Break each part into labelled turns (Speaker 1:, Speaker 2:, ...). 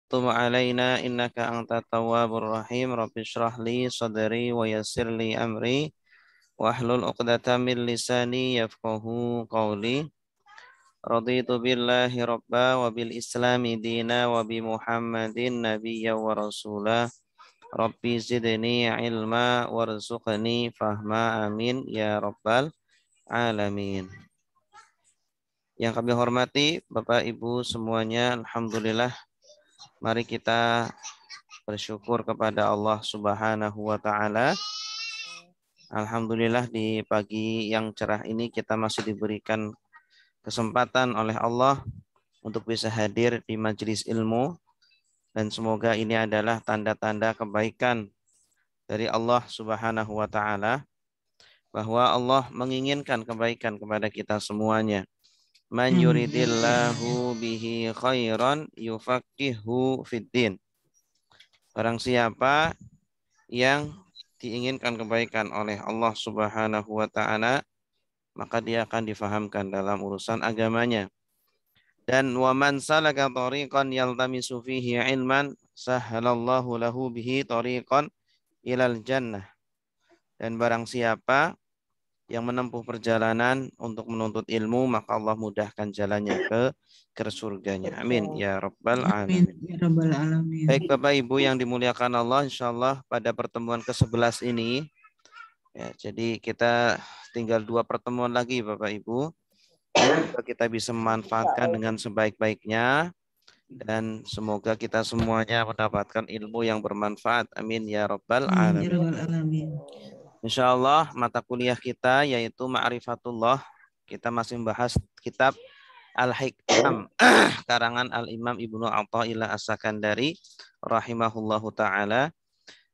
Speaker 1: tub alaina innaka antat tawwabur rahim. Rabbi shrah li sadri wa yassir li amri wahlul 'uqdatam min lisani yafqahu qawli. Raditu billahi rabba wa bil islami dina wa bi Muhammadin nabiyya wa rasulah. Rabbi zidni ilma warzuqni fahma, amin ya rabbal alamin. Yang kami hormati Bapak Ibu semuanya, alhamdulillah, mari kita bersyukur kepada Allah Subhanahu wa taala. Alhamdulillah di pagi yang cerah ini kita masih diberikan kesempatan oleh Allah untuk bisa hadir di majelis ilmu, dan semoga ini adalah tanda-tanda kebaikan dari Allah Subhanahu wa taala, bahwa Allah menginginkan kebaikan kepada kita semuanya. Man yuridillahu bihi khairan yufaqihu fiddin. Barang siapa yang diinginkan kebaikan oleh Allah Subhanahu wa taala, maka dia akan difahamkan dalam urusan agamanya. Dan wa man salaka tariqan yaltamisu fihi ilman sahhalallahu lahu bihi tariqan ilal jannah. Dan barang siapa yang menempuh perjalanan untuk menuntut ilmu, maka Allah mudahkan jalannya ke surganya. Amin ya rabbal
Speaker 2: Amin
Speaker 1: alamin.
Speaker 2: ya rabbal alamin.
Speaker 1: Baik Bapak Ibu yang dimuliakan Allah, insyaallah pada pertemuan ke-11 ini, ya, jadi kita tinggal 2 pertemuan lagi Bapak Ibu. Semoga kita bisa memanfaatkan dengan sebaik-baiknya, dan semoga kita semuanya mendapatkan ilmu yang bermanfaat. Amin ya rabbal
Speaker 2: Amin ya
Speaker 1: alamin.
Speaker 2: rabbal alamin.
Speaker 1: Insyaallah mata kuliah kita yaitu Ma'rifatullah. Kita masih membahas kitab Al-Hikam karangan Al-Imam Ibnu Athaillah As-Sakandari rahimahullahu taala,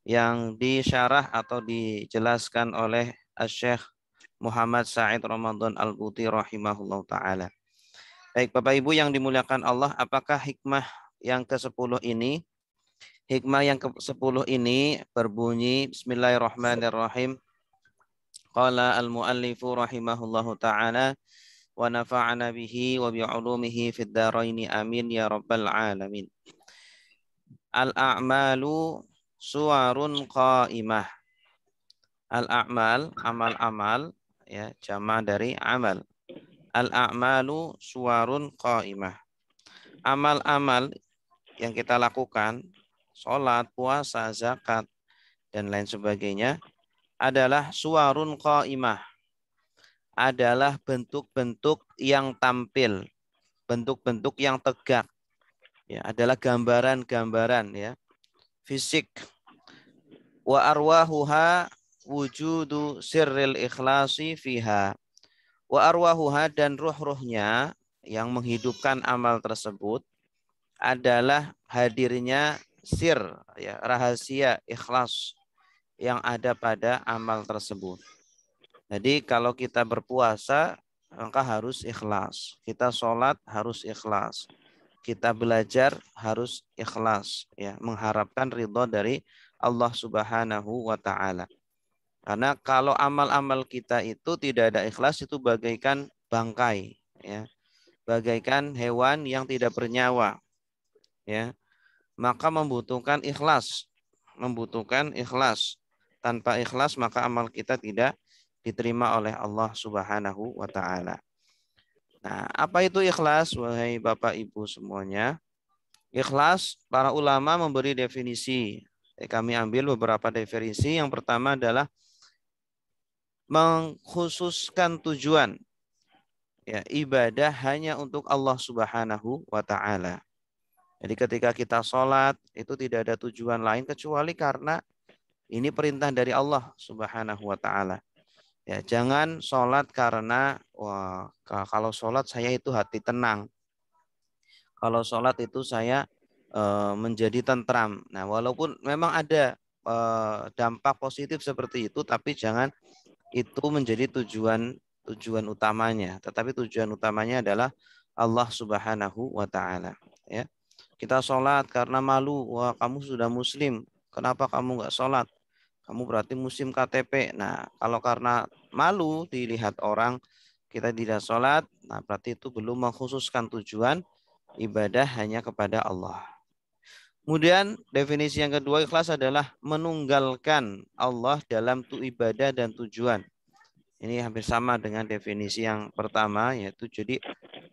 Speaker 1: yang disyarah atau dijelaskan oleh Asy-Syaikh Muhammad Sa'id Ramadan Al-Buti rahimahullahu taala. Baik Bapak Ibu yang dimuliakan Allah, apakah hikmah yang ke-10 ini? Hikmah yang ke-10 ini berbunyi Bismillahirrahmanirrahim. Qala al-muallifu rahimahullahu ta'ala wa nafa'ana bihi wa bi'ulumihi fid dharaini, amin ya rabbal alamin. Al-a'malu suwarun qa'imah. Al-a'mal, amal-amal, ya, jama' dari amal. Al-a'malu suwarun qa'imah. Amal-amal yang kita lakukan, sholat, puasa, zakat, dan lain sebagainya, adalah suwarun qa'imah, adalah bentuk-bentuk yang tampil, bentuk-bentuk yang tegak, ya, adalah gambaran-gambaran, ya, fisik. Wa arwahuha wujudu sirril ikhlasi fiha. Wa arwahuha, dan ruh-ruhnya yang menghidupkan amal tersebut adalah hadirnya sir, ya, rahasia ikhlas yang ada pada amal tersebut. Jadi kalau kita berpuasa maka harus ikhlas, kita sholat harus ikhlas, kita belajar harus ikhlas, ya, mengharapkan ridho dari Allah Subhanahu wa taala. Karena kalau amal-amal kita itu tidak ada ikhlas, itu bagaikan bangkai, ya, bagaikan hewan yang tidak bernyawa, ya, maka membutuhkan ikhlas, membutuhkan ikhlas. Tanpa ikhlas maka amal kita tidak diterima oleh Allah Subhanahu wa taala. Nah, apa itu ikhlas wahai Bapak Ibu semuanya? Ikhlas, para ulama memberi definisi. Kami ambil beberapa definisi. Yang pertama adalah mengkhususkan tujuan, ya, ibadah hanya untuk Allah Subhanahu wa taala. Jadi ketika kita sholat itu tidak ada tujuan lain kecuali karena ini perintah dari Allah Subhanahu wa taala. Ya, jangan sholat karena wah, kalau sholat saya itu hati tenang. Kalau sholat itu saya menjadi tentram. Nah, walaupun memang ada dampak positif seperti itu, tapi jangan itu menjadi tujuan utamanya. Tetapi tujuan utamanya adalah Allah Subhanahu wa taala, ya. Kita sholat karena malu. Wah, kamu sudah muslim, kenapa kamu nggak sholat? Kamu berarti muslim KTP. Nah, kalau karena malu dilihat orang kita tidak sholat, nah berarti itu belum mengkhususkan tujuan ibadah hanya kepada Allah. Kemudian definisi yang kedua, ikhlas adalah menunggalkan Allah dalam ibadah dan tujuan. Ini hampir sama dengan definisi yang pertama, yaitu jadi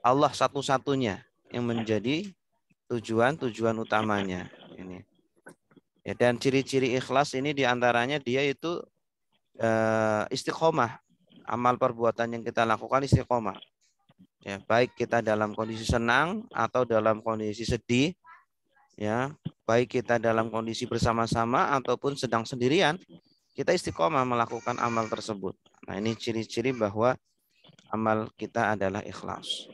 Speaker 1: Allah satu-satunya yang menjadi tujuan utamanya. Ini. Ya, dan ciri-ciri ikhlas ini diantaranya dia itu istiqomah. Amal perbuatan yang kita lakukan istiqomah. Ya, baik kita dalam kondisi senang atau dalam kondisi sedih, ya, baik kita dalam kondisi bersama-sama ataupun sedang sendirian, kita istiqomah melakukan amal tersebut. Nah, ini ciri-ciri bahwa amal kita adalah ikhlas.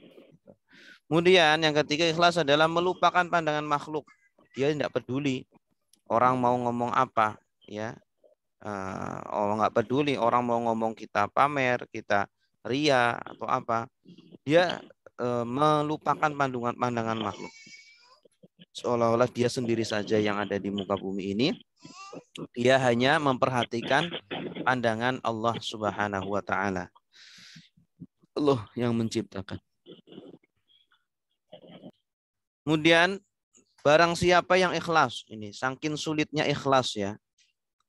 Speaker 1: Kemudian yang ketiga, ikhlas adalah melupakan pandangan makhluk. Dia tidak peduli orang mau ngomong apa, ya. Orang nggak peduli orang mau ngomong kita pamer, kita ria atau apa. Dia melupakan pandangan makhluk. Seolah-olah dia sendiri saja yang ada di muka bumi ini. Dia hanya memperhatikan pandangan Allah Subhanahu wa taala. Allah yang menciptakan. Kemudian barang siapa yang ikhlas, ini saking sulitnya ikhlas ya.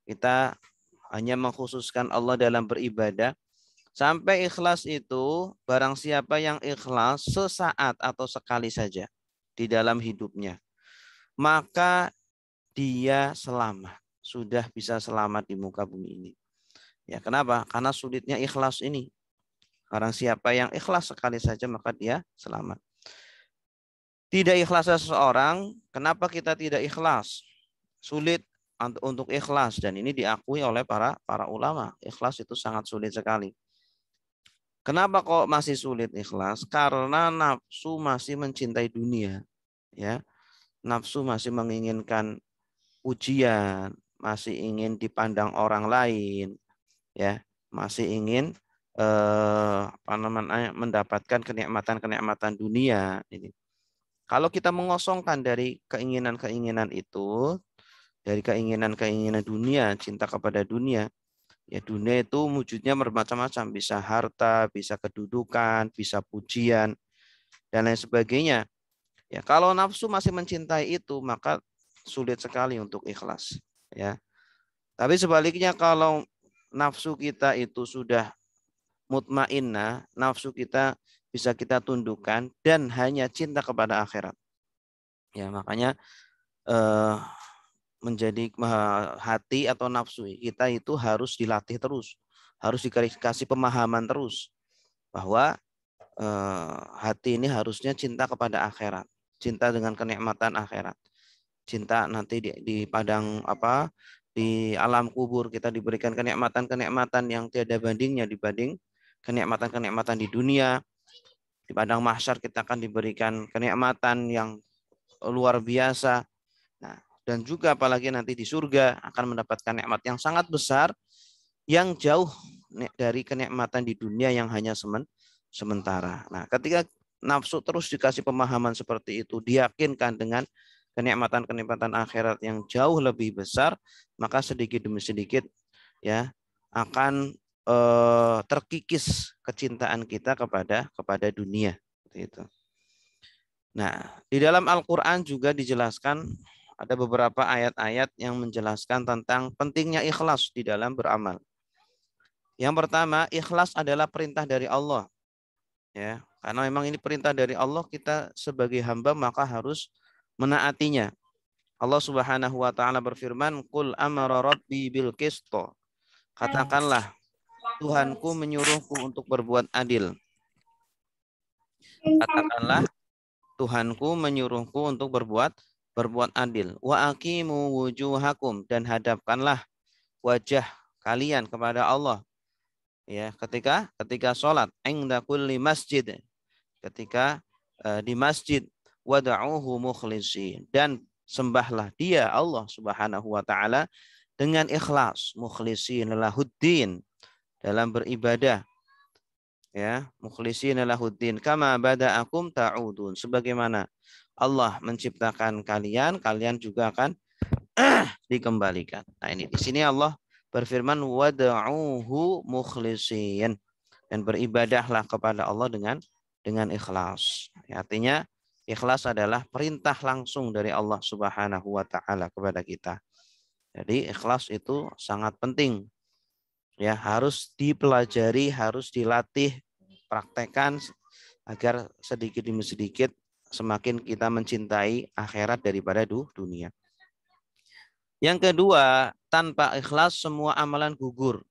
Speaker 1: Kita hanya mengkhususkan Allah dalam beribadah. Sampai ikhlas itu barang siapa yang ikhlas sesaat atau sekali saja di dalam hidupnya, maka dia selamat, sudah bisa selamat di muka bumi ini. Ya, kenapa? Karena sulitnya ikhlas ini. Barang siapa yang ikhlas sekali saja maka dia selamat. Tidak ikhlas seseorang, kenapa kita tidak ikhlas? Sulit untuk ikhlas dan ini diakui oleh para ulama. Ikhlas itu sangat sulit sekali. Kenapa kok masih sulit ikhlas? Karena nafsu masih mencintai dunia, ya. Nafsu masih menginginkan pujian, masih ingin dipandang orang lain, ya. Masih ingin mendapatkan kenikmatan-kenikmatan dunia ini. Kalau kita mengosongkan dari keinginan-keinginan itu, dari keinginan-keinginan dunia, cinta kepada dunia, ya dunia itu wujudnya bermacam-macam, bisa harta, bisa kedudukan, bisa pujian, dan lain sebagainya. Ya, kalau nafsu masih mencintai itu, maka sulit sekali untuk ikhlas. Ya, tapi sebaliknya kalau nafsu kita itu sudah mutmainnah, nafsu kita bisa kita tundukkan dan hanya cinta kepada akhirat. Ya, makanya menjadi hati atau nafsu kita itu harus dilatih terus, harus dikasih pemahaman terus bahwa hati ini harusnya cinta kepada akhirat, cinta dengan kenikmatan akhirat, cinta nanti di padang di alam kubur kita diberikan kenikmatan-kenikmatan yang tiada bandingnya dibanding kenikmatan-kenikmatan di dunia. Di padang mahsyar kita akan diberikan kenikmatan yang luar biasa. Nah, dan juga apalagi nanti di surga akan mendapatkan nikmat yang sangat besar yang jauh dari kenikmatan di dunia yang hanya sementara. Nah, ketika nafsu terus dikasih pemahaman seperti itu, diyakinkan dengan kenikmatan-kenikmatan akhirat yang jauh lebih besar, maka sedikit demi sedikit ya akan terkikis kecintaan kita kepada dunia. Itu. Nah, di dalam Al-Quran juga dijelaskan ada beberapa ayat-ayat yang menjelaskan tentang pentingnya ikhlas di dalam beramal. Yang pertama, ikhlas adalah perintah dari Allah. Ya, karena memang ini perintah dari Allah, kita sebagai hamba maka harus menaatinya. Allah Subhanahu wa taala berfirman, "Qul amara rabbi bil qisto." Katakanlah, Tuhanku menyuruhku untuk berbuat adil. Katakanlah, Tuhanku menyuruhku untuk berbuat adil. Wa aqimu wujuhakum, dan hadapkanlah wajah kalian kepada Allah. Ya, ketika salat, inda kulli masjid. Ketika di masjid, wad'uhu mukhlisin, dan sembahlah Dia Allah Subhanahu wa taala dengan ikhlas, mukhlisin lahuddin, dalam beribadah. Ya, mukhlisin lahuddin kama bada'akum ta'udun, sebagaimana Allah menciptakan kalian, kalian juga akan dikembalikan. Nah, ini di sini Allah berfirman wad'uhu mukhlisin, dan beribadahlah kepada Allah dengan ikhlas. Ya, artinya Ikhlas adalah perintah langsung dari Allah Subhanahu wa taala kepada kita. Jadi ikhlas itu sangat penting. Ya, harus dipelajari, harus dilatih, praktekkan agar sedikit demi sedikit semakin kita mencintai akhirat daripada dunia. Yang kedua, tanpa ikhlas semua amalan gugur.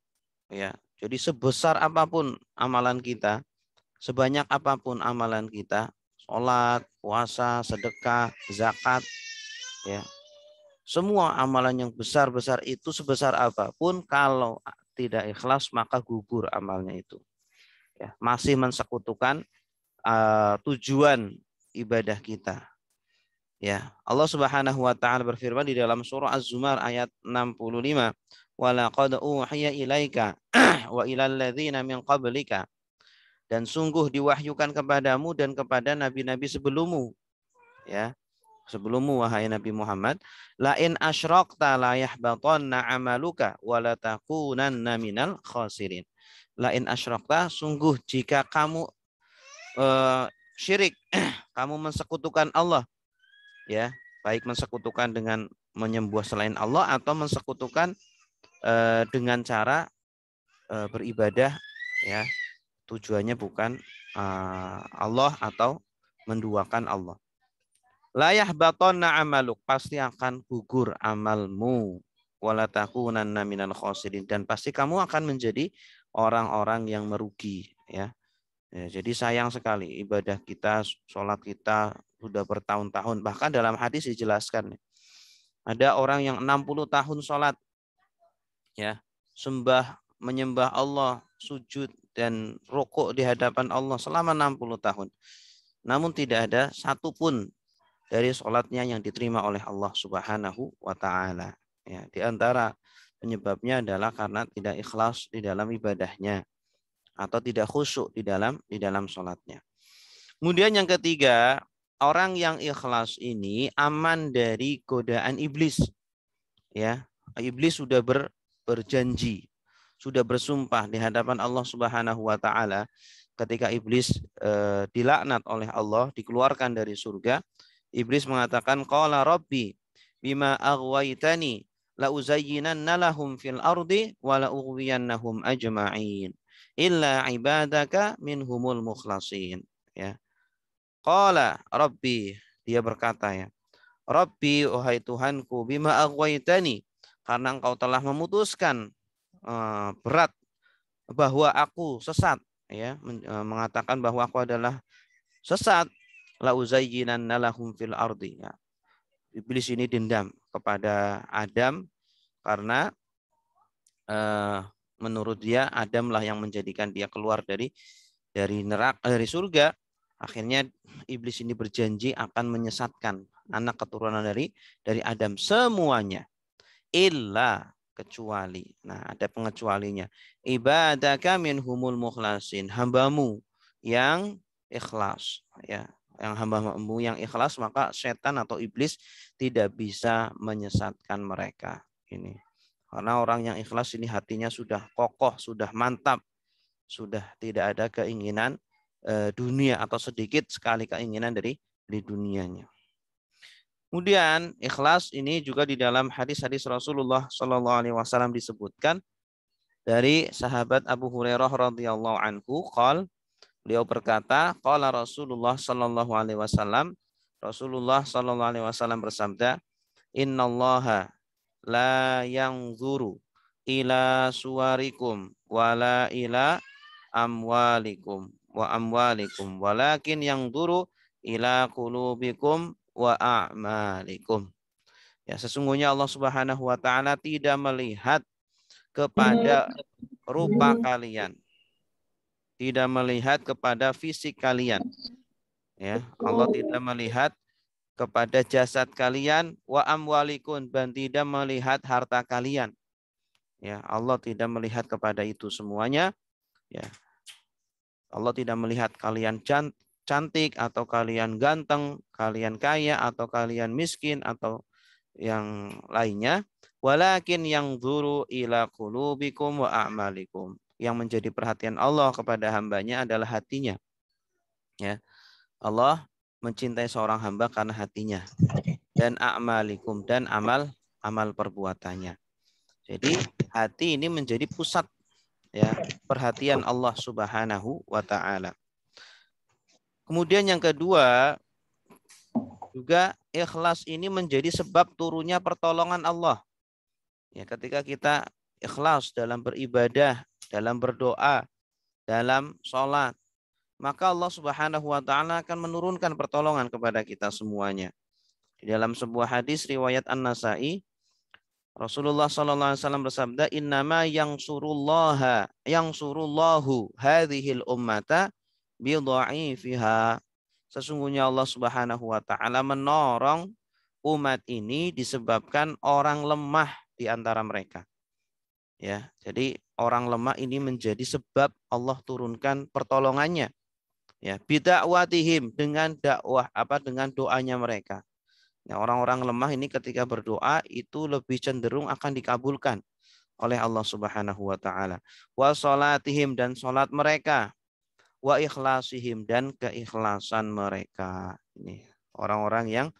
Speaker 1: Ya, jadi sebesar apapun amalan kita, sebanyak apapun amalan kita, sholat, puasa, sedekah, zakat, ya, semua amalan yang besar-besar itu sebesar apapun kalau tidak ikhlas maka gugur amalnya itu. Ya, masih mensekutukan tujuan ibadah kita. Ya, Allah Subhanahu wa taala berfirman di dalam surah Az-Zumar ayat 65, "Wa laqad uhiya ilaika wa ilal ladzina min qablika." Dan sungguh diwahyukan kepadamu dan kepada nabi-nabi sebelummu. Ya, sebelummu wahai Nabi Muhammad, la in asyrakta la yahbatanna amaluka wa la takunanna minal khasirin. La in asyrakta, sungguh jika kamu syirik, kamu mensekutukan Allah, ya, baik mensekutukan dengan menyembah selain Allah atau mensekutukan dengan cara beribadah, ya, tujuannya bukan Allah atau menduakan Allah. Layah batonna amaluk, pasti akan gugur amalmu, wala takunanna minal khasirin, dan pasti kamu akan menjadi orang-orang yang merugi, ya. Ya, jadi sayang sekali ibadah kita, sholat kita sudah bertahun-tahun. Bahkan dalam hadis dijelaskan, ada orang yang 60 tahun sholat, ya, menyembah Allah, sujud dan rukuk di hadapan Allah selama 60 tahun. Namun tidak ada satupun dari sholatnya yang diterima oleh Allah Subhanahu wa taala. Ya, di antara penyebabnya adalah karena tidak ikhlas di dalam ibadahnya atau tidak khusyuk di dalam sholatnya. Kemudian yang ketiga, orang yang ikhlas ini aman dari godaan iblis. Ya, iblis sudah berjanji, sudah bersumpah di hadapan Allah Subhanahu wa taala ketika iblis dilaknat oleh Allah, dikeluarkan dari surga. Iblis mengatakan, qala rabbi bima aghwaytani la uzayyinanna lahum fil ardi wa la ughwiyannahum ajma'in illa ibadaka minhumul mukhlasin. Ya. Qala rabbi, dia berkata, ya, Rabbi, wahai Tuhanku, bima aghwaytani, karena engkau telah memutuskan berat bahwa aku sesat, ya, mengatakan bahwa aku adalah sesat, la uzayyinanna lahum fil ardi. Ya. Iblis ini dendam kepada Adam karena menurut dia Adam lah yang menjadikan dia keluar dari neraka, dari surga. Akhirnya iblis ini berjanji akan menyesatkan anak keturunan dari Adam semuanya, illa, kecuali. Nah, ada pengecualinya. Ibadaka minhumul mukhlasin, hambamu yang ikhlas, ya. Yang hambamu yang ikhlas, maka setan atau iblis tidak bisa menyesatkan mereka. Ini. Karena orang yang ikhlas ini hatinya sudah kokoh, sudah mantap, sudah tidak ada keinginan dunia atau sedikit sekali keinginan dari dunianya. Kemudian ikhlas ini juga di dalam hadis-hadis Rasulullah Shallallahu Alaihi Wasallam disebutkan dari sahabat Abu Hurairah radhiyallahu anhu, beliau berkata, qala Rasulullah Shallallahu Alaihi Wasallam, Rasulullah Shallallahu Alaihi Wasallam bersabda, innallaha la yanzuru ila suwarikum wala ila amwalikum walakin yanzuru ila qulubikum wa a'malikum. Ya, sesungguhnya Allah Subhanahu wa taala tidak melihat kepada rupa kalian, tidak melihat kepada fisik kalian. Ya, Allah tidak melihat kepada jasad kalian, wa amwalikum, dan tidak melihat harta kalian. Ya, Allah tidak melihat kepada itu semuanya. Ya, Allah tidak melihat kalian cantik atau kalian ganteng, kalian kaya atau kalian miskin atau yang lainnya. Walakin yang dzuru ila qulubikum wa a'malikum. Yang menjadi perhatian Allah kepada hambanya adalah hatinya. Ya, Allah mencintai seorang hamba karena hatinya, dan a'malikum, dan amal perbuatannya. Jadi hati ini menjadi pusat ya perhatian Allah Subhanahu wa taala. Kemudian yang kedua, juga ikhlas ini menjadi sebab turunnya pertolongan Allah. Ya, ketika kita ikhlas dalam beribadah, dalam berdoa, dalam sholat, maka Allah Subhanahu wa taala akan menurunkan pertolongan kepada kita semuanya. Di dalam sebuah hadis riwayat An-Nasa'i, Rasulullah sallallahu alaihi wasallam bersabda, "Innama yang surullahu hadhil ummata bi dha'ifiha." Sesungguhnya Allah Subhanahu wa taala menolong umat ini disebabkan orang lemah di antara mereka. Ya, jadi orang lemah ini menjadi sebab Allah turunkan pertolongannya. Ya, bidakwatihim, dengan dengan doanya mereka. Ya, orang-orang lemah ini ketika berdoa itu lebih cenderung akan dikabulkan oleh Allah Subhanahu wa taala. Wa salatihim, dan salat mereka. Wa ikhlasihim, dan keikhlasan mereka. Ini orang-orang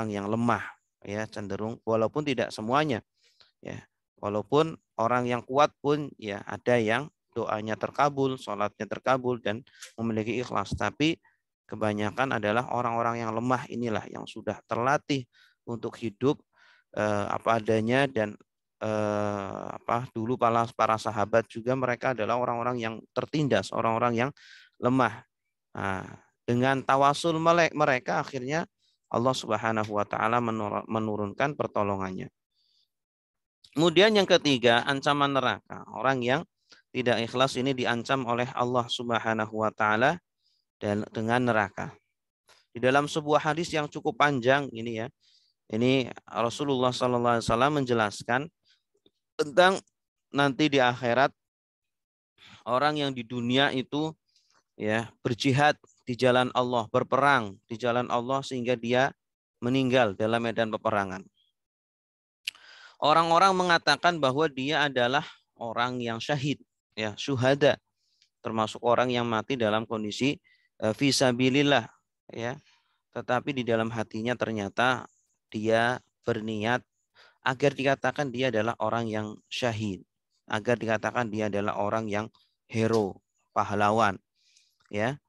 Speaker 1: yang lemah, ya, cenderung, walaupun tidak semuanya, ya. Walaupun orang yang kuat pun ya ada yang doanya terkabul, salatnya terkabul dan memiliki ikhlas, tapi kebanyakan adalah orang-orang yang lemah inilah yang sudah terlatih untuk hidup apa adanya, dan dulu para sahabat juga mereka adalah orang-orang yang tertindas, orang-orang yang lemah. Nah, dengan tawasul mereka akhirnya Allah Subhanahu wa taala menurunkan pertolongannya. Kemudian yang ketiga, ancaman neraka. Orang yang tidak ikhlas ini diancam oleh Allah Subhanahu wa taala dan dengan neraka. Di dalam sebuah hadis yang cukup panjang ini ya. Ini Rasulullah sallallahu alaihi wasallam menjelaskan tentang nanti di akhirat orang yang di dunia itu ya berjihad di jalan Allah, berperang di jalan Allah sehingga dia meninggal dalam medan peperangan. Orang-orang mengatakan bahwa dia adalah orang yang syahid, ya, syuhada, termasuk orang yang mati dalam kondisi fisabilillah, ya. Tetapi di dalam hatinya ternyata dia berniat agar dikatakan dia adalah orang yang syahid, agar dikatakan dia adalah orang yang hero, pahlawan, ya.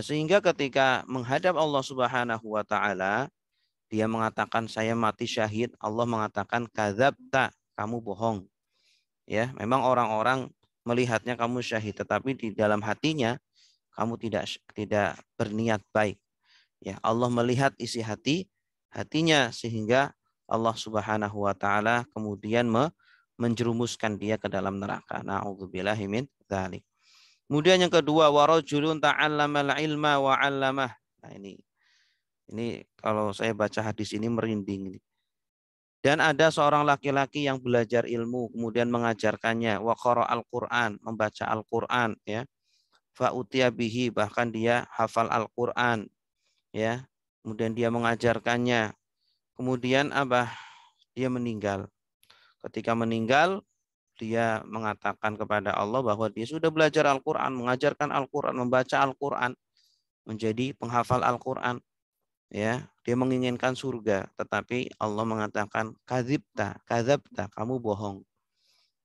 Speaker 1: Sehingga ketika menghadap Allah Subhanahu wa taala, dia mengatakan saya mati syahid, Allah mengatakan kadzabta, kamu bohong. Ya, memang orang-orang melihatnya kamu syahid, tetapi di dalam hatinya kamu tidak berniat baik. Ya, Allah melihat isi hatinya sehingga Allah Subhanahu wa taala kemudian menjerumuskan dia ke dalam neraka. Nauzubillahi min dzalik. Kemudian yang kedua, warajulun ta'allamal ilma wa 'allamah. Nah, ini kalau saya baca hadis ini merinding. Dan ada seorang laki-laki yang belajar ilmu kemudian mengajarkannya, wa qara'al Qur'an, membaca Al-Qur'an, ya. Fa utiya bihi, bahkan dia hafal Al-Qur'an, ya. Kemudian dia mengajarkannya. Kemudian dia meninggal. Ketika meninggal, dia mengatakan kepada Allah bahwa dia sudah belajar Al-Qur'an, mengajarkan Al-Qur'an, membaca Al-Qur'an, menjadi penghafal Al-Qur'an. Ya, dia menginginkan surga, tetapi Allah mengatakan kadzabta, kamu bohong.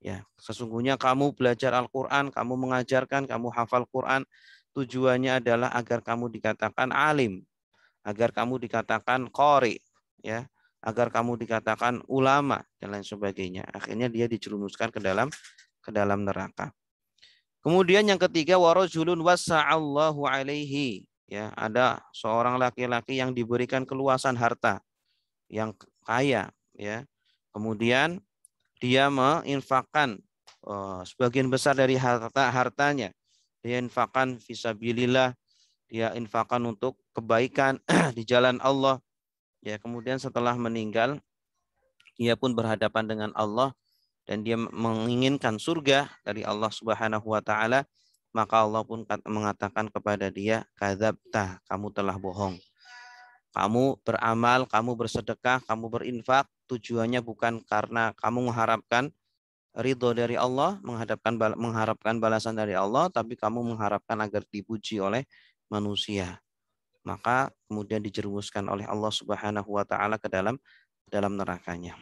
Speaker 1: Ya, sesungguhnya kamu belajar Al-Qur'an, kamu mengajarkan, kamu hafal Qur'an, tujuannya adalah agar kamu dikatakan alim, agar kamu dikatakan qari, ya, agar kamu dikatakan ulama dan lain sebagainya. Akhirnya dia dijerumuskan ke dalam neraka. Kemudian yang ketiga, warajulun wasa'allahu alaihi. Ya, ada seorang laki-laki yang diberikan keluasan harta, yang kaya, ya. Kemudian dia menginfakkan sebagian besar dari hartanya. Dia infakkan fisabilillah, dia infakkan untuk kebaikan di jalan Allah. Ya, kemudian setelah meninggal, dia pun berhadapan dengan Allah dan dia menginginkan surga dari Allah Subhanahu wa taala, maka Allah pun mengatakan kepada dia, kadzabta, kamu telah bohong. Kamu beramal, kamu bersedekah, kamu berinfak, tujuannya bukan karena kamu mengharapkan ridho dari Allah, mengharapkan balasan dari Allah, tapi kamu mengharapkan agar dipuji oleh manusia. maka kemudian dijerumuskan oleh Allah Subhanahu wa taala ke dalam nerakanya.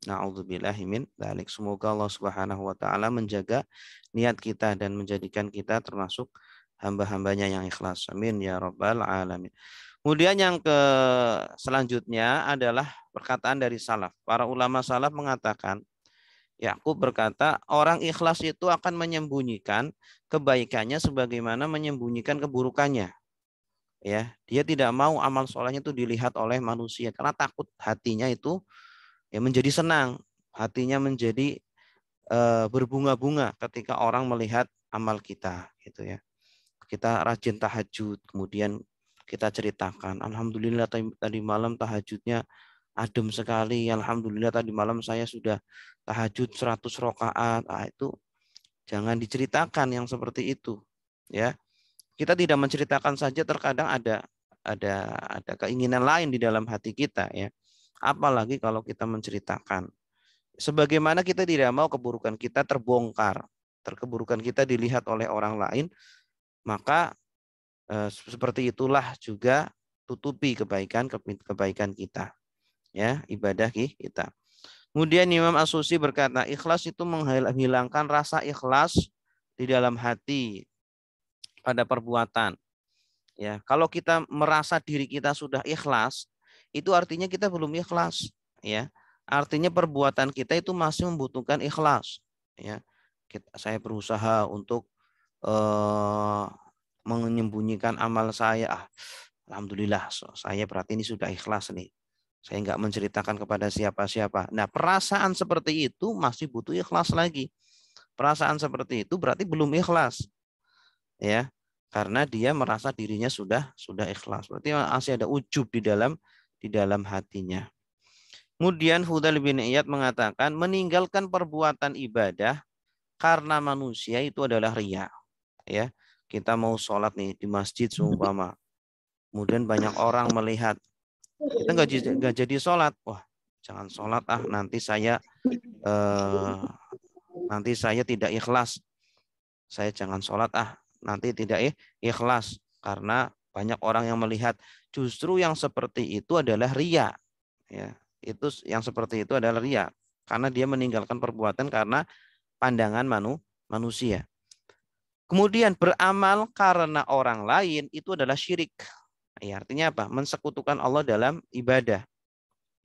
Speaker 1: Na'udzubillahi min dzalik. Semoga Allah Subhanahu wa taala menjaga niat kita dan menjadikan kita termasuk hamba-hambanya yang ikhlas. Amin ya rabbal alamin. Kemudian yang selanjutnya adalah perkataan dari salaf. Para ulama salaf mengatakan, Yakub berkata, orang ikhlas itu akan menyembunyikan kebaikannya sebagaimana menyembunyikan keburukannya. Ya, dia tidak mau amal solehnya itu dilihat oleh manusia karena takut hatinya itu ya menjadi senang, hatinya menjadi berbunga-bunga ketika orang melihat amal kita, gitu ya. Kita rajin tahajud, kemudian kita ceritakan, alhamdulillah tadi malam tahajudnya adem sekali, alhamdulillah tadi malam saya sudah tahajud 100 rakaat. Itu jangan diceritakan yang seperti itu, ya. Kita tidak menceritakan saja, terkadang ada keinginan lain di dalam hati kita, ya. Apalagi kalau kita menceritakan. Sebagaimana kita tidak mau keburukan kita terbongkar, keburukan kita dilihat oleh orang lain, maka seperti itulah juga tutupi kebaikan kita, ya, ibadah kita. Kemudian Imam As-Susi berkata, ikhlas itu menghilangkan rasa ikhlas di dalam hati pada perbuatan. Ya, kalau kita merasa diri kita sudah ikhlas, itu artinya kita belum ikhlas, ya. Artinya perbuatan kita itu masih membutuhkan ikhlas, ya. Saya berusaha untuk menyembunyikan amal saya. Alhamdulillah, saya berarti ini sudah ikhlas nih. Saya nggak menceritakan kepada siapa-siapa. Nah, perasaan seperti itu masih butuh ikhlas lagi. Perasaan seperti itu berarti belum ikhlas, ya, karena dia merasa dirinya sudah ikhlas. Berarti masih ada ujub di dalam hatinya. Kemudian Fudail bin Iyad mengatakan meninggalkan perbuatan ibadah karena manusia itu adalah riya. Ya, kita mau sholat nih di masjid seumpama, kemudian banyak orang melihat, kita nggak jadi sholat. Wah, jangan sholat nanti saya tidak ikhlas. Saya jangan sholat nanti tidak ikhlas, karena banyak orang yang melihat. Justru yang seperti itu adalah riya, ya. Itu yang seperti itu adalah riya, karena dia meninggalkan perbuatan karena pandangan manusia. Kemudian beramal karena orang lain itu adalah syirik. Ya, artinya apa? Mensekutukan Allah dalam ibadah,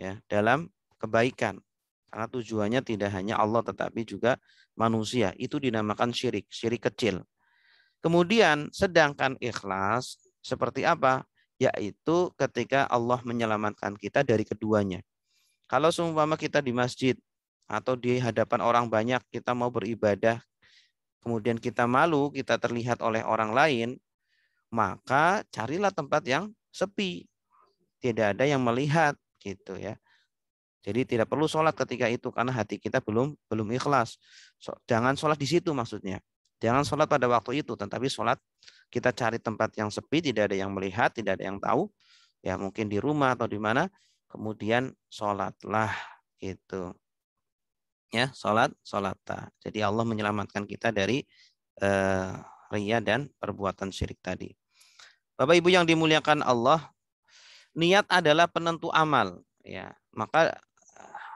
Speaker 1: ya, dalam kebaikan. Karena tujuannya tidak hanya Allah tetapi juga manusia. Itu dinamakan syirik, syirik kecil. Kemudian sedangkan ikhlas seperti apa? Yaitu ketika Allah menyelamatkan kita dari keduanya. Kalau seumpama kita di masjid atau di hadapan orang banyak, kita mau beribadah, kemudian kita malu, kita terlihat oleh orang lain, maka carilah tempat yang sepi, tidak ada yang melihat, gitu ya. Jadi tidak perlu sholat ketika itu karena hati kita belum ikhlas. Jangan sholat di situ maksudnya. Jangan sholat pada waktu itu, tetapi sholat kita cari tempat yang sepi, tidak ada yang melihat, tidak ada yang tahu, ya mungkin di rumah atau di mana, kemudian sholatlah, gitu. Ya, sholat. Jadi Allah menyelamatkan kita dari riya dan perbuatan syirik tadi. Bapak Ibu yang dimuliakan Allah, niat adalah penentu amal, ya. Maka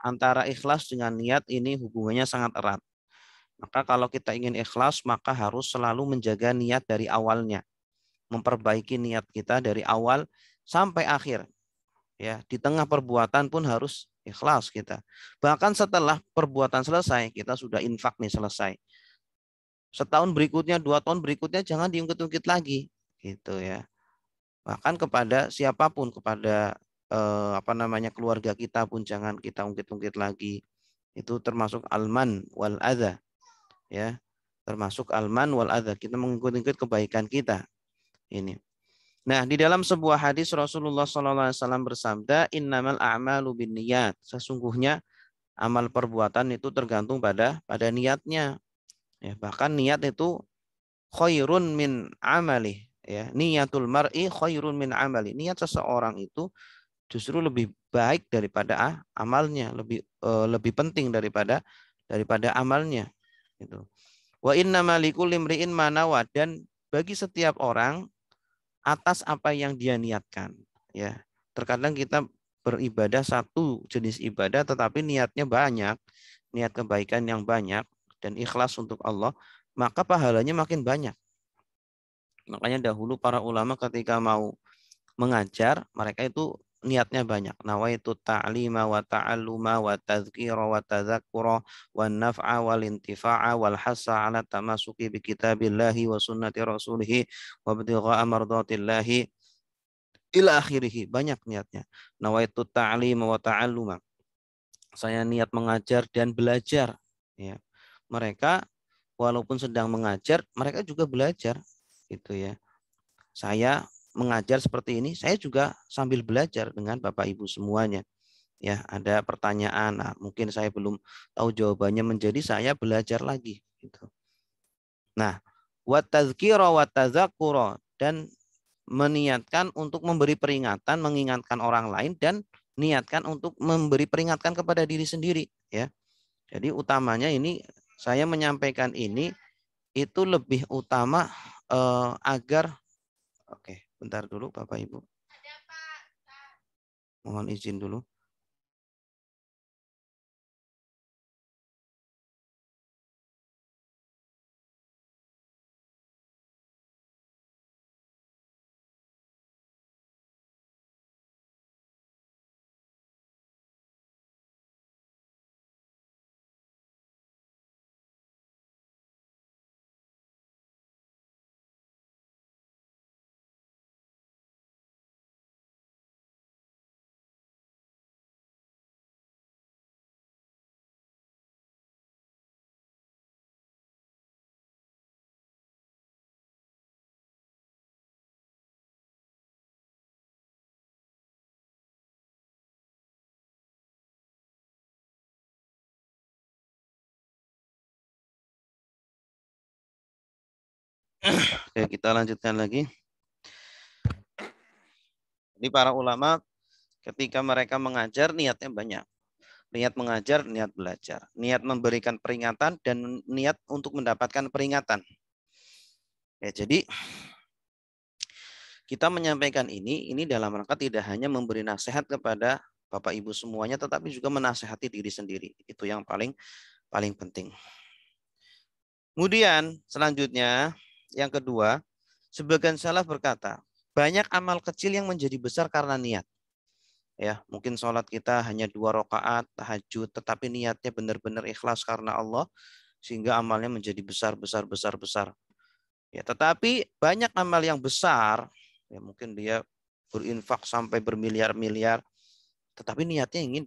Speaker 1: antara ikhlas dengan niat ini hubungannya sangat erat. Maka kalau kita ingin ikhlas, maka harus selalu menjaga niat dari awalnya, memperbaiki niat kita dari awal sampai akhir. Ya, di tengah perbuatan pun harus ikhlas kita. Bahkan setelah perbuatan selesai, kita sudah infak nih selesai. Setahun berikutnya, 2 tahun berikutnya jangan diungkit-ungkit lagi, gitu ya. Bahkan kepada siapapun, kepada keluarga kita pun jangan kita ungkit-ungkit lagi. Itu termasuk alman wal adza, ya. Termasuk alman wal adza, kita mengungkit-ungkit kebaikan kita. Ini. Nah, di dalam sebuah hadis Rasulullah SAW bersabda, innamal a'malu binniyat. Sesungguhnya amal perbuatan itu tergantung pada niatnya. Ya, bahkan niat itu khairun min amali. Ya, niyatul mar'i khairun min amali. Niat seseorang itu justru lebih baik daripada amalnya, lebih penting daripada amalnya. Gitu. Wa innamal likulli imri'in ma nawa, dan bagi setiap orang atas apa yang dia niatkan. Ya, terkadang kita beribadah satu jenis ibadah, tetapi niatnya banyak, niat kebaikan yang banyak dan ikhlas untuk Allah, maka pahalanya makin banyak. Makanya dahulu para ulama ketika mau mengajar, mereka itu niatnya banyak. Nawaitu ta'lima wa ta'alluma wa tadhkira wa tadzakkura wa naf'a wal intifa'a wal hassa ala tamasuki bi kitabillahi wa sunnati rasulih wa ibtigha'a mardatillahi ila akhirih. Banyak niatnya. Nawaitu ta'lima wa ta'alluma. Saya niat mengajar dan belajar. Ya. Mereka walaupun sedang mengajar, mereka juga belajar. Gitu ya. Saya mengajar seperti ini, saya juga sambil belajar dengan Bapak Ibu semuanya. Ya, ada pertanyaan, nah, mungkin saya belum tahu jawabannya, menjadi saya belajar lagi. Gitu. Nah, wa tadzkira wa tadzakura, dan meniatkan untuk memberi peringatan, mengingatkan orang lain, dan niatkan untuk memberi peringatan kepada diri sendiri. Ya, jadi utamanya ini saya menyampaikan ini itu lebih utama agar Oke, bentar dulu Bapak Ibu. Mohon izin dulu. Oke, kita lanjutkan lagi. Jadi para ulama ketika mereka mengajar niatnya banyak. Niat mengajar, niat belajar. Niat memberikan peringatan dan niat untuk mendapatkan peringatan. Ya, jadi kita menyampaikan ini dalam rangka tidak hanya memberi nasihat kepada Bapak Ibu semuanya, tetapi juga menasehati diri sendiri. Itu yang paling penting. Kemudian selanjutnya yang kedua, sebagian salaf berkata, banyak amal kecil yang menjadi besar karena niat. Ya, mungkin sholat kita hanya 2 rakaat tahajud, tetapi niatnya benar-benar ikhlas karena Allah, sehingga amalnya menjadi besar. Ya, tetapi banyak amal yang besar, ya mungkin dia berinfak sampai bermiliar-miliar, tetapi niatnya ingin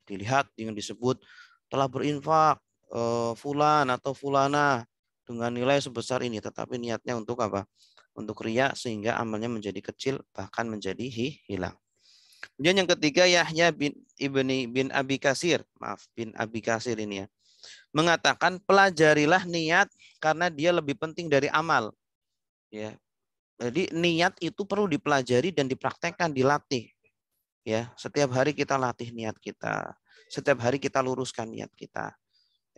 Speaker 1: dilihat, ingin disebut telah berinfak fulan atau fulana dengan nilai sebesar ini, tetapi niatnya untuk apa? Untuk riya, sehingga amalnya menjadi kecil, bahkan menjadi hilang. Kemudian yang ketiga, Yahya bin Abi Kasir, maaf bin Abi Kasir ini ya, mengatakan pelajarilah niat karena dia lebih penting dari amal. Ya, jadi niat itu perlu dipelajari dan dipraktekkan, dilatih. Ya, setiap hari kita latih niat kita, setiap hari kita luruskan niat kita.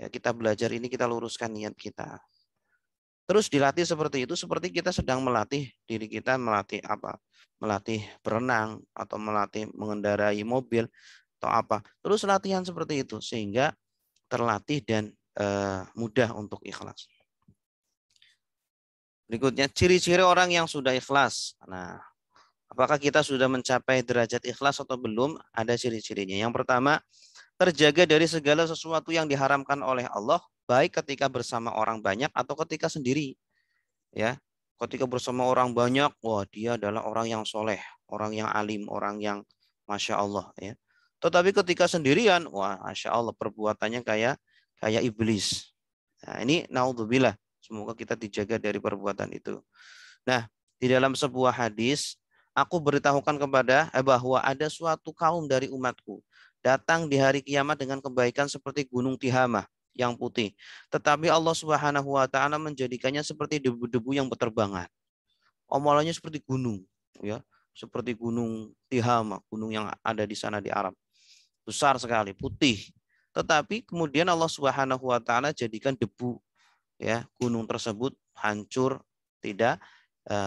Speaker 1: Ya, kita belajar ini, kita luruskan niat kita. Terus dilatih seperti itu, seperti kita sedang melatih diri kita, melatih apa? Melatih berenang atau melatih mengendarai mobil atau apa. Terus latihan seperti itu sehingga terlatih dan mudah untuk ikhlas. Berikutnya, ciri-ciri orang yang sudah ikhlas. Nah, apakah kita sudah mencapai derajat ikhlas atau belum? Ada ciri-cirinya. Yang pertama, terjaga dari segala sesuatu yang diharamkan oleh Allah, baik ketika bersama orang banyak atau ketika sendiri. Ya, ketika bersama orang banyak, wah dia adalah orang yang soleh, orang yang alim, orang yang masya Allah. Ya. Tetapi ketika sendirian, wah masya Allah perbuatannya kayak iblis. Nah, ini naudzubillah. Semoga kita dijaga dari perbuatan itu. Nah, di dalam sebuah hadis, aku beritahukan bahwa ada suatu kaum dari umatku datang di hari kiamat dengan kebaikan seperti gunung Tihamah yang putih. Tetapi Allah Subhanahu wa taala menjadikannya seperti debu-debu yang berterbangan. Amalannya seperti gunung, ya, seperti gunung Tihamah, gunung yang ada di sana di Arab. Besar sekali, putih. Tetapi kemudian Allah Subhanahu wa taala jadikan debu, ya, gunung tersebut hancur, tidak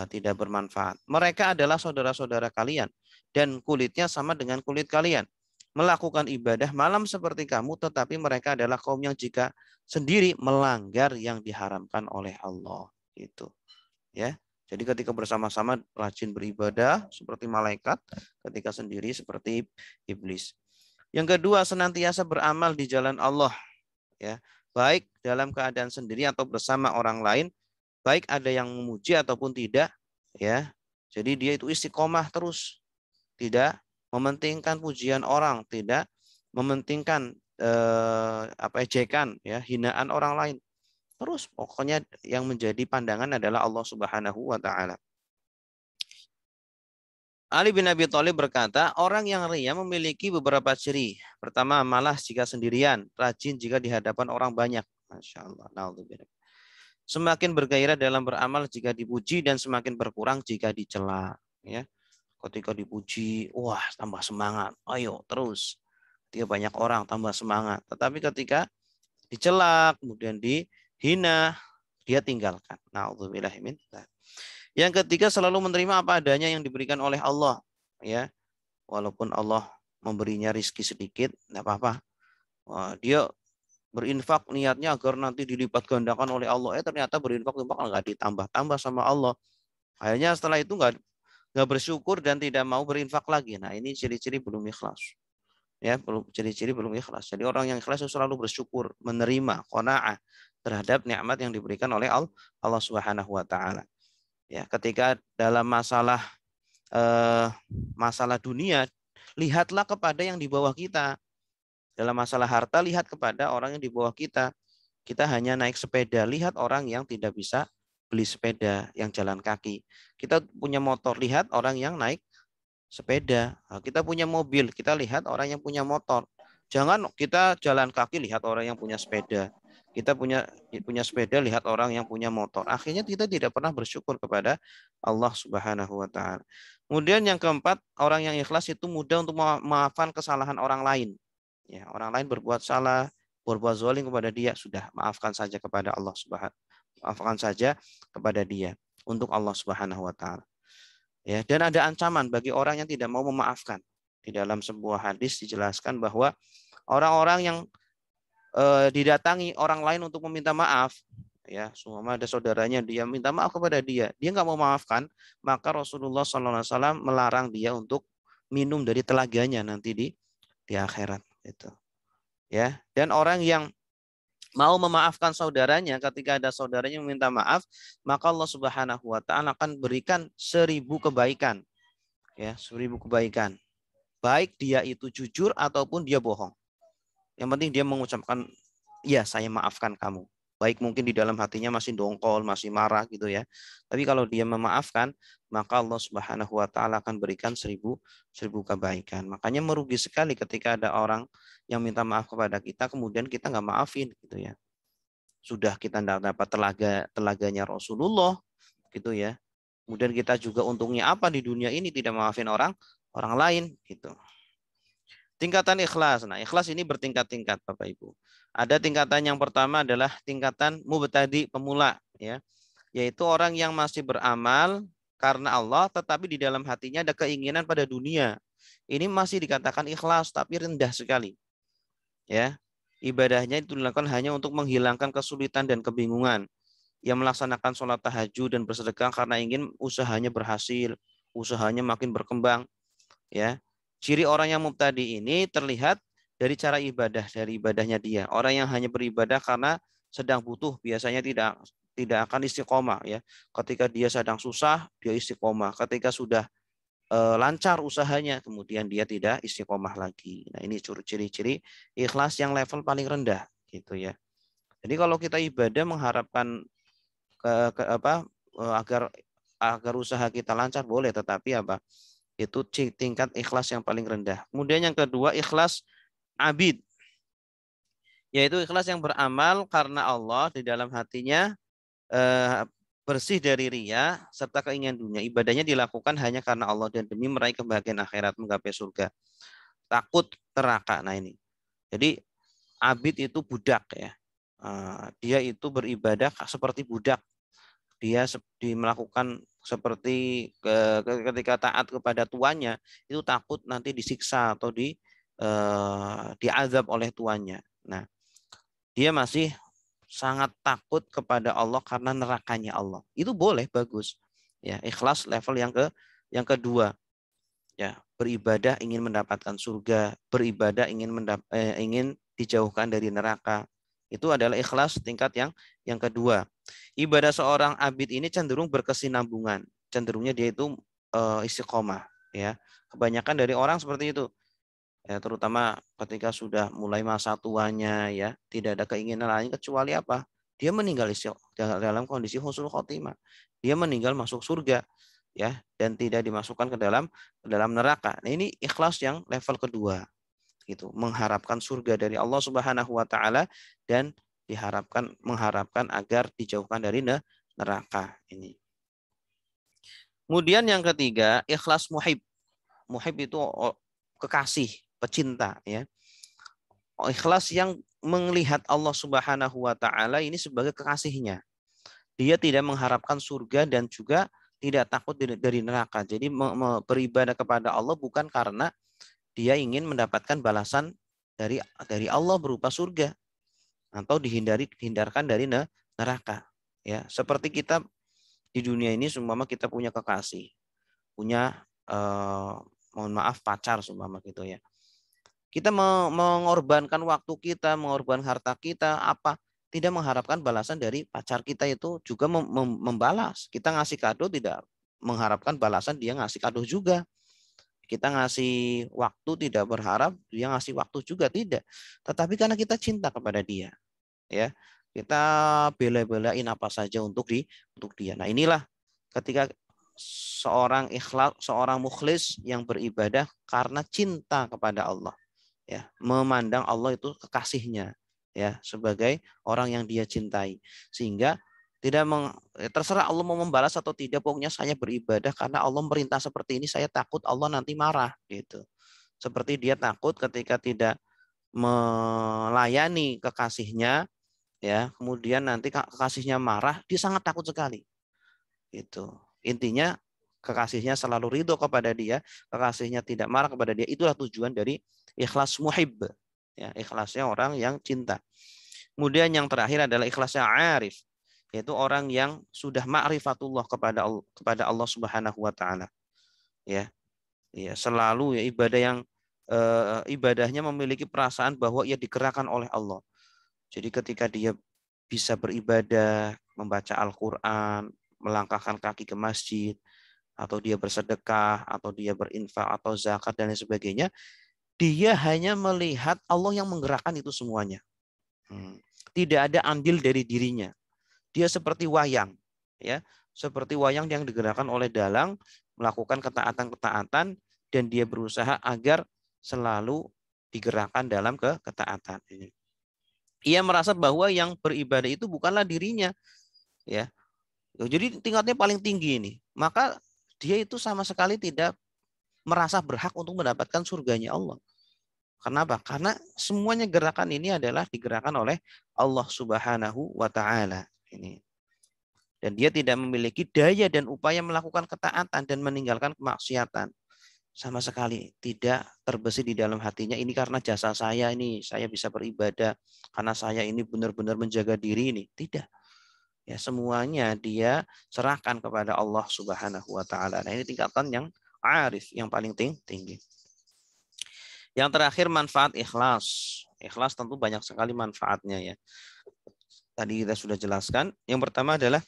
Speaker 1: tidak bermanfaat. Mereka adalah saudara-saudara kalian dan kulitnya sama dengan kulit kalian. Melakukan ibadah malam seperti kamu, tetapi mereka adalah kaum yang jika sendiri melanggar yang diharamkan oleh Allah. Gitu. Ya. Jadi ketika bersama-sama rajin beribadah seperti malaikat, ketika sendiri seperti iblis. Yang kedua, senantiasa beramal di jalan Allah, ya. Baik dalam keadaan sendiri atau bersama orang lain, baik ada yang memuji ataupun tidak, ya. Jadi dia itu istiqomah terus, tidak mementingkan pujian orang, tidak mementingkan ejekan, ya, hinaan orang lain. Terus pokoknya yang menjadi pandangan adalah Allah Subhanahu wa taala. Ali bin Abi Thalib berkata, orang yang riya memiliki beberapa ciri. Pertama, malas jika sendirian, rajin jika di hadapan orang banyak. Masya Allah. Semakin bergairah dalam beramal jika dipuji dan semakin berkurang jika dicela. Ya, ketika dipuji, wah tambah semangat. Ayo terus. Dia banyak orang tambah semangat. Tetapi ketika dicela, kemudian dihina, dia tinggalkan. Na'udzubillah min dzalik. Yang ketiga, selalu menerima apa adanya yang diberikan oleh Allah. Ya, walaupun Allah memberinya rizki sedikit, tidak apa-apa. Dia berinfak niatnya agar nanti dilipat gandakan oleh Allah. Ternyata berinfak nggak ditambah-tambah sama Allah. Akhirnya setelah itu nggak bersyukur dan tidak mau berinfak lagi. Nah, ini ciri-ciri belum ikhlas. Ya, ciri-ciri belum ikhlas. Jadi orang yang ikhlas itu selalu bersyukur, menerima, qanaah terhadap nikmat yang diberikan oleh Allah Subhanahu wa taala. Ya, ketika dalam masalah dunia, lihatlah kepada yang di bawah kita. Dalam masalah harta, lihat kepada orang yang di bawah kita. Kita hanya naik sepeda, lihat orang yang tidak bisa beli sepeda, yang jalan kaki. Kita punya motor, lihat orang yang naik sepeda. Kita punya mobil, kita lihat orang yang punya motor. Jangan kita jalan kaki lihat orang yang punya sepeda. Kita punya sepeda lihat orang yang punya motor. Akhirnya kita tidak pernah bersyukur kepada Allah Subhanahu wa taala. Kemudian yang keempat, orang yang ikhlas itu mudah untuk memaafkan kesalahan orang lain. Ya, orang lain berbuat salah, berbuat zalim kepada dia, sudah maafkan saja kepada Allah Subhanahu, maafkan saja kepada dia untuk Allah Subhanahu wa taala. Ya, dan ada ancaman bagi orang yang tidak mau memaafkan. Di dalam sebuah hadis dijelaskan bahwa orang-orang yang didatangi orang lain untuk meminta maaf, ya, semua ada saudaranya dia minta maaf kepada dia nggak mau memaafkan, maka Rasulullah SAW melarang dia untuk minum dari telaganya nanti di akhirat. Itu. Ya, dan orang yang mau memaafkan saudaranya ketika ada saudaranya meminta maaf, maka Allah Subhanahu wa taala akan berikan 1000 kebaikan. Ya, 1000 kebaikan. Baik dia itu jujur ataupun dia bohong. Yang penting dia mengucapkan, ya saya maafkan kamu. Baik mungkin di dalam hatinya masih dongkol, masih marah gitu ya. Tapi kalau dia memaafkan, maka Allah Subhanahu wa taala akan berikan 1000 kebaikan. Makanya merugi sekali ketika ada orang yang minta maaf kepada kita, kemudian kita nggak maafin gitu ya. Sudah kita tidak dapat telaganya Rasulullah gitu ya. Kemudian kita juga untungnya apa di dunia ini, tidak maafin orang lain gitu. Tingkatan ikhlas. Nah, ikhlas ini bertingkat-tingkat Bapak Ibu. Ada tingkatan yang pertama adalah tingkatan mubtadi, pemula, ya. Yaitu orang yang masih beramal karena Allah tetapi di dalam hatinya ada keinginan pada dunia. Ini masih dikatakan ikhlas tapi rendah sekali. Ya. Ibadahnya itu dilakukan hanya untuk menghilangkan kesulitan dan kebingungan. Yang melaksanakan sholat tahajud dan bersedekah karena ingin usahanya berhasil, usahanya makin berkembang, ya. Ciri orang yang mubtadi ini terlihat dari cara ibadah, dari ibadahnya dia. Orang yang hanya beribadah karena sedang butuh biasanya tidak akan istiqomah, ya. Ketika dia sedang susah, dia istiqomah. Ketika sudah lancar usahanya, kemudian dia tidak istiqomah lagi. Nah, ini ciri-ciri ikhlas yang level paling rendah, gitu ya. Jadi kalau kita ibadah mengharapkan agar usaha kita lancar boleh, tetapi apa? Itu tingkat ikhlas yang paling rendah. Kemudian yang kedua, ikhlas abid. Yaitu ikhlas yang beramal karena Allah, di dalam hatinya bersih dari riya serta keinginan dunia. Ibadahnya dilakukan hanya karena Allah dan demi meraih kebahagiaan akhirat, menggapai surga. Takut neraka. Nah ini. Jadi abid itu budak ya. Dia itu beribadah seperti budak. melakukan seperti ketika taat kepada tuannya itu takut nanti disiksa atau diazab oleh tuannya. Nah, dia masih sangat takut kepada Allah karena nerakanya Allah. Itu boleh, bagus. Ya, ikhlas level yang kedua. Ya, beribadah ingin mendapatkan surga, beribadah ingin dijauhkan dari neraka. Itu adalah ikhlas tingkat yang kedua. Ibadah seorang abid ini cenderung berkesinambungan, cenderungnya dia itu istiqomah, ya. Kebanyakan dari orang seperti itu. Ya, terutama ketika sudah mulai masa tuanya, ya, tidak ada keinginan lain kecuali apa? Dia meninggal dalam kondisi husnul khotimah. Dia meninggal masuk surga, ya, dan tidak dimasukkan ke dalam neraka. Nah, ini ikhlas yang level kedua, gitu. Mengharapkan surga dari Allah Subhanahu wa taala dan mengharapkan agar dijauhkan dari neraka ini. Kemudian yang ketiga, ikhlas muhib. Muhib itu kekasih, pecinta, ya. Ikhlas yang melihat Allah Subhanahu wa taala ini sebagai kekasihnya. Dia tidak mengharapkan surga dan juga tidak takut dari neraka. Jadi beribadah kepada Allah bukan karena dia ingin mendapatkan balasan dari Allah berupa surga atau dihindarkan dari neraka. Ya, seperti kita di dunia ini seumpama kita punya kekasih, punya mohon maaf pacar seumpama gitu ya. Kita mengorbankan waktu kita, mengorbankan harta kita, apa? Tidak mengharapkan balasan dari pacar kita itu juga membalas. Kita ngasih kado tidak mengharapkan balasan dia ngasih kado juga. Kita ngasih waktu tidak berharap dia ngasih waktu juga, tidak. Tetapi karena kita cinta kepada dia, ya, kita bela-belain apa saja untuk dia. Nah, inilah ketika seorang mukhlis yang beribadah karena cinta kepada Allah, ya, memandang Allah itu kekasihnya, ya, sebagai orang yang dia cintai, sehingga tidak terserah Allah mau membalas atau tidak, pokoknya saya beribadah karena Allah merintah seperti ini, saya takut Allah nanti marah, gitu. Seperti dia takut ketika tidak melayani kekasihnya, ya, kemudian nanti kekasihnya marah, dia sangat takut sekali, gitu. Intinya kekasihnya selalu ridho kepada dia, kekasihnya tidak marah kepada dia. Itulah tujuan dari ikhlas muhib. Ya, ikhlasnya orang yang cinta. Kemudian yang terakhir adalah ikhlasnya arif, yaitu orang yang sudah ma'rifatullah kepada Allah Subhanahu wa taala. Ya. Ya, selalu ya ibadahnya memiliki perasaan bahwa ia digerakkan oleh Allah. Jadi ketika dia bisa beribadah, membaca Al-Qur'an, melangkahkan kaki ke masjid, atau dia bersedekah, atau dia berinfak, atau zakat dan lain sebagainya, dia hanya melihat Allah yang menggerakkan itu semuanya. Tidak ada andil dari dirinya. Dia seperti wayang, ya, seperti wayang yang digerakkan oleh dalang, melakukan ketaatan-ketaatan, dan dia berusaha agar selalu digerakkan dalam ketaatan ini. Ia merasa bahwa yang beribadah itu bukanlah dirinya, ya. Jadi tingkatnya paling tinggi ini. Maka dia itu sama sekali tidak merasa berhak untuk mendapatkan surganya Allah. Kenapa? Karena semuanya gerakan ini adalah digerakkan oleh Allah Subhanahu wa taala ini. Dan dia tidak memiliki daya dan upaya melakukan ketaatan dan meninggalkan kemaksiatan. Sama sekali tidak terbesit di dalam hatinya, ini karena jasa saya ini, saya bisa beribadah, karena saya ini benar-benar menjaga diri ini. Tidak. Ya, semuanya dia serahkan kepada Allah Subhanahu wa taala. Nah, ini tingkatan yang arif, yang paling tinggi. Yang terakhir manfaat ikhlas. Ikhlas tentu banyak sekali manfaatnya, ya. Tadi kita sudah jelaskan. Yang pertama adalah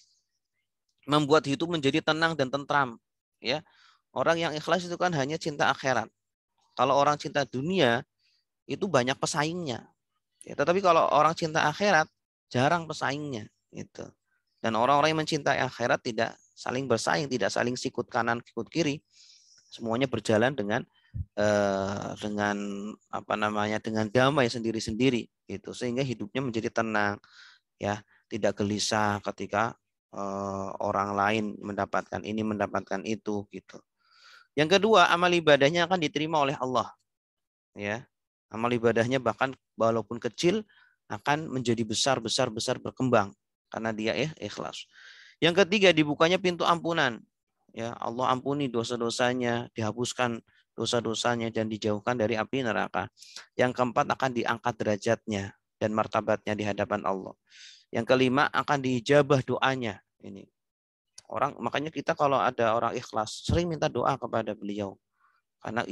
Speaker 1: membuat hidup menjadi tenang dan tentram, ya. Orang yang ikhlas itu kan hanya cinta akhirat. Kalau orang cinta dunia itu banyak pesaingnya. Ya, tetapi kalau orang cinta akhirat jarang pesaingnya, gitu. Dan orang-orang yang mencintai akhirat tidak saling bersaing, tidak saling sikut kanan sikut kiri. Semuanya berjalan dengan dengan damai sendiri-sendiri, gitu. Sehingga hidupnya menjadi tenang, ya, tidak gelisah ketika orang lain mendapatkan ini, mendapatkan itu, gitu. Yang kedua, amal ibadahnya akan diterima oleh Allah, ya. Amal ibadahnya bahkan walaupun kecil akan menjadi besar berkembang karena dia ikhlas. Yang ketiga, dibukanya pintu ampunan. Ya, Allah ampuni dosa-dosanya, dihapuskan dosa-dosanya dan dijauhkan dari api neraka. Yang keempat, akan diangkat derajatnya dan martabatnya di hadapan Allah. Yang kelima, akan diijabah doanya. Ini orang, makanya kita kalau ada orang ikhlas sering minta doa kepada beliau karena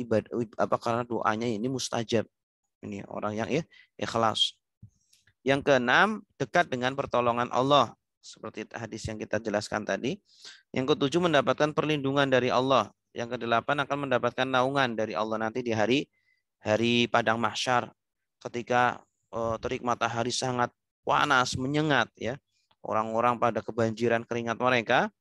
Speaker 1: karena doanya ini mustajab. Ini orang yang ikhlas. Yang keenam, dekat dengan pertolongan Allah seperti hadis yang kita jelaskan tadi. Yang ketujuh, mendapatkan perlindungan dari Allah. Yang kedelapan, akan mendapatkan naungan dari Allah nanti di hari padang mahsyar ketika terik matahari sangat panas menyengat ya. Orang-orang pada kebanjiran keringat mereka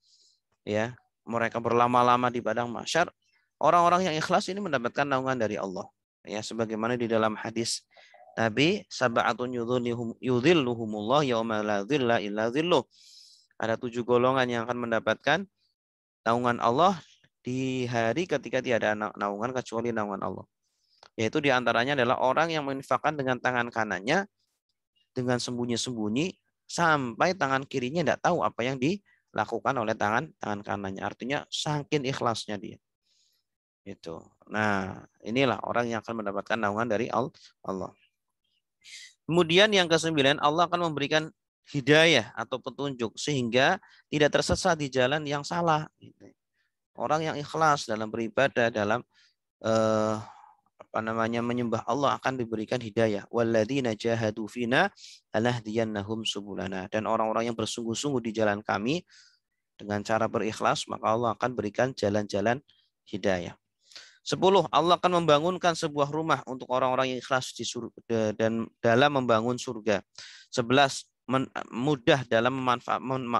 Speaker 1: ya. Mereka berlama-lama di padang mahsyar. Orang-orang yang ikhlas ini mendapatkan naungan dari Allah. Ya, sebagaimana di dalam hadis Nabi, sab'atun yudhilluhumullah yauma la dhilla illa dhilluh. Ada 7 golongan yang akan mendapatkan naungan Allah di hari ketika tiada naungan kecuali naungan Allah. Yaitu diantaranya adalah orang yang menginfakkan dengan tangan kanannya dengan sembunyi-sembunyi sampai tangan kirinya tidak tahu apa yang dilakukan oleh tangan kanannya. Artinya saking ikhlasnya dia. Itu. Nah, inilah orang yang akan mendapatkan naungan dari Allah. Kemudian yang ke-9, Allah akan memberikan hidayah atau petunjuk sehingga tidak tersesat di jalan yang salah. Orang yang ikhlas dalam beribadah, dalam menyembah Allah akan diberikan hidayah. Walladzina jahadu fina lanahdiyannahum subulana. Dan orang-orang yang bersungguh-sungguh di jalan kami dengan cara berikhlas, maka Allah akan berikan jalan-jalan hidayah. 10. Allah akan membangunkan sebuah rumah untuk orang-orang yang ikhlas di surga dan dalam membangun surga. 11. Mudah dalam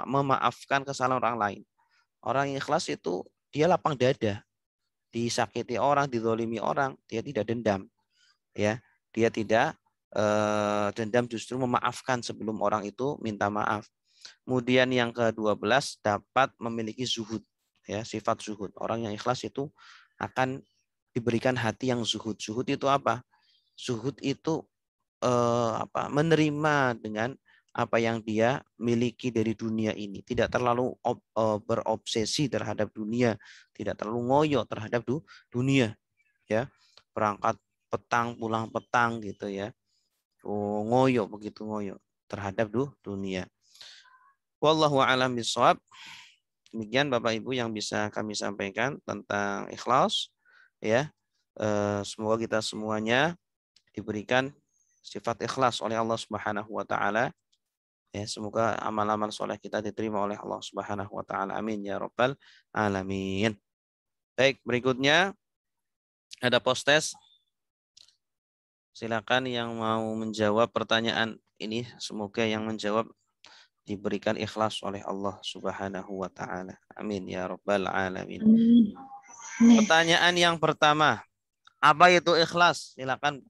Speaker 1: memaafkan kesalahan orang lain. Orang yang ikhlas itu dia lapang dada. Disakiti orang, dizalimi orang, dia tidak dendam. Ya, dia tidak dendam, justru memaafkan sebelum orang itu minta maaf. Kemudian yang ke-12, dapat memiliki zuhud. Ya, sifat zuhud. Orang yang ikhlas itu akan diberikan hati yang zuhud. Zuhud itu apa? Zuhud itu menerima dengan apa yang dia miliki dari dunia ini. Tidak terlalu berobsesi terhadap dunia, tidak terlalu ngoyo terhadap dunia. Ya, berangkat petang pulang petang gitu ya. Ngoyo, begitu ngoyo terhadap dunia. Wallahu a'lam bishawab. Demikian Bapak Ibu yang bisa kami sampaikan tentang ikhlas. Ya, semoga kita semuanya diberikan sifat ikhlas oleh Allah Subhanahu wa taala. Ya, semoga amal-amal soleh kita diterima oleh Allah Subhanahu wa taala. Amin ya rabbal alamin. Baik, berikutnya ada post-test. Silakan yang mau menjawab pertanyaan ini, semoga yang menjawab diberikan ikhlas oleh Allah Subhanahu wa taala. Amin ya rabbal alamin.
Speaker 2: Amin.
Speaker 1: Pertanyaan yang pertama, apa itu ikhlas? Silakan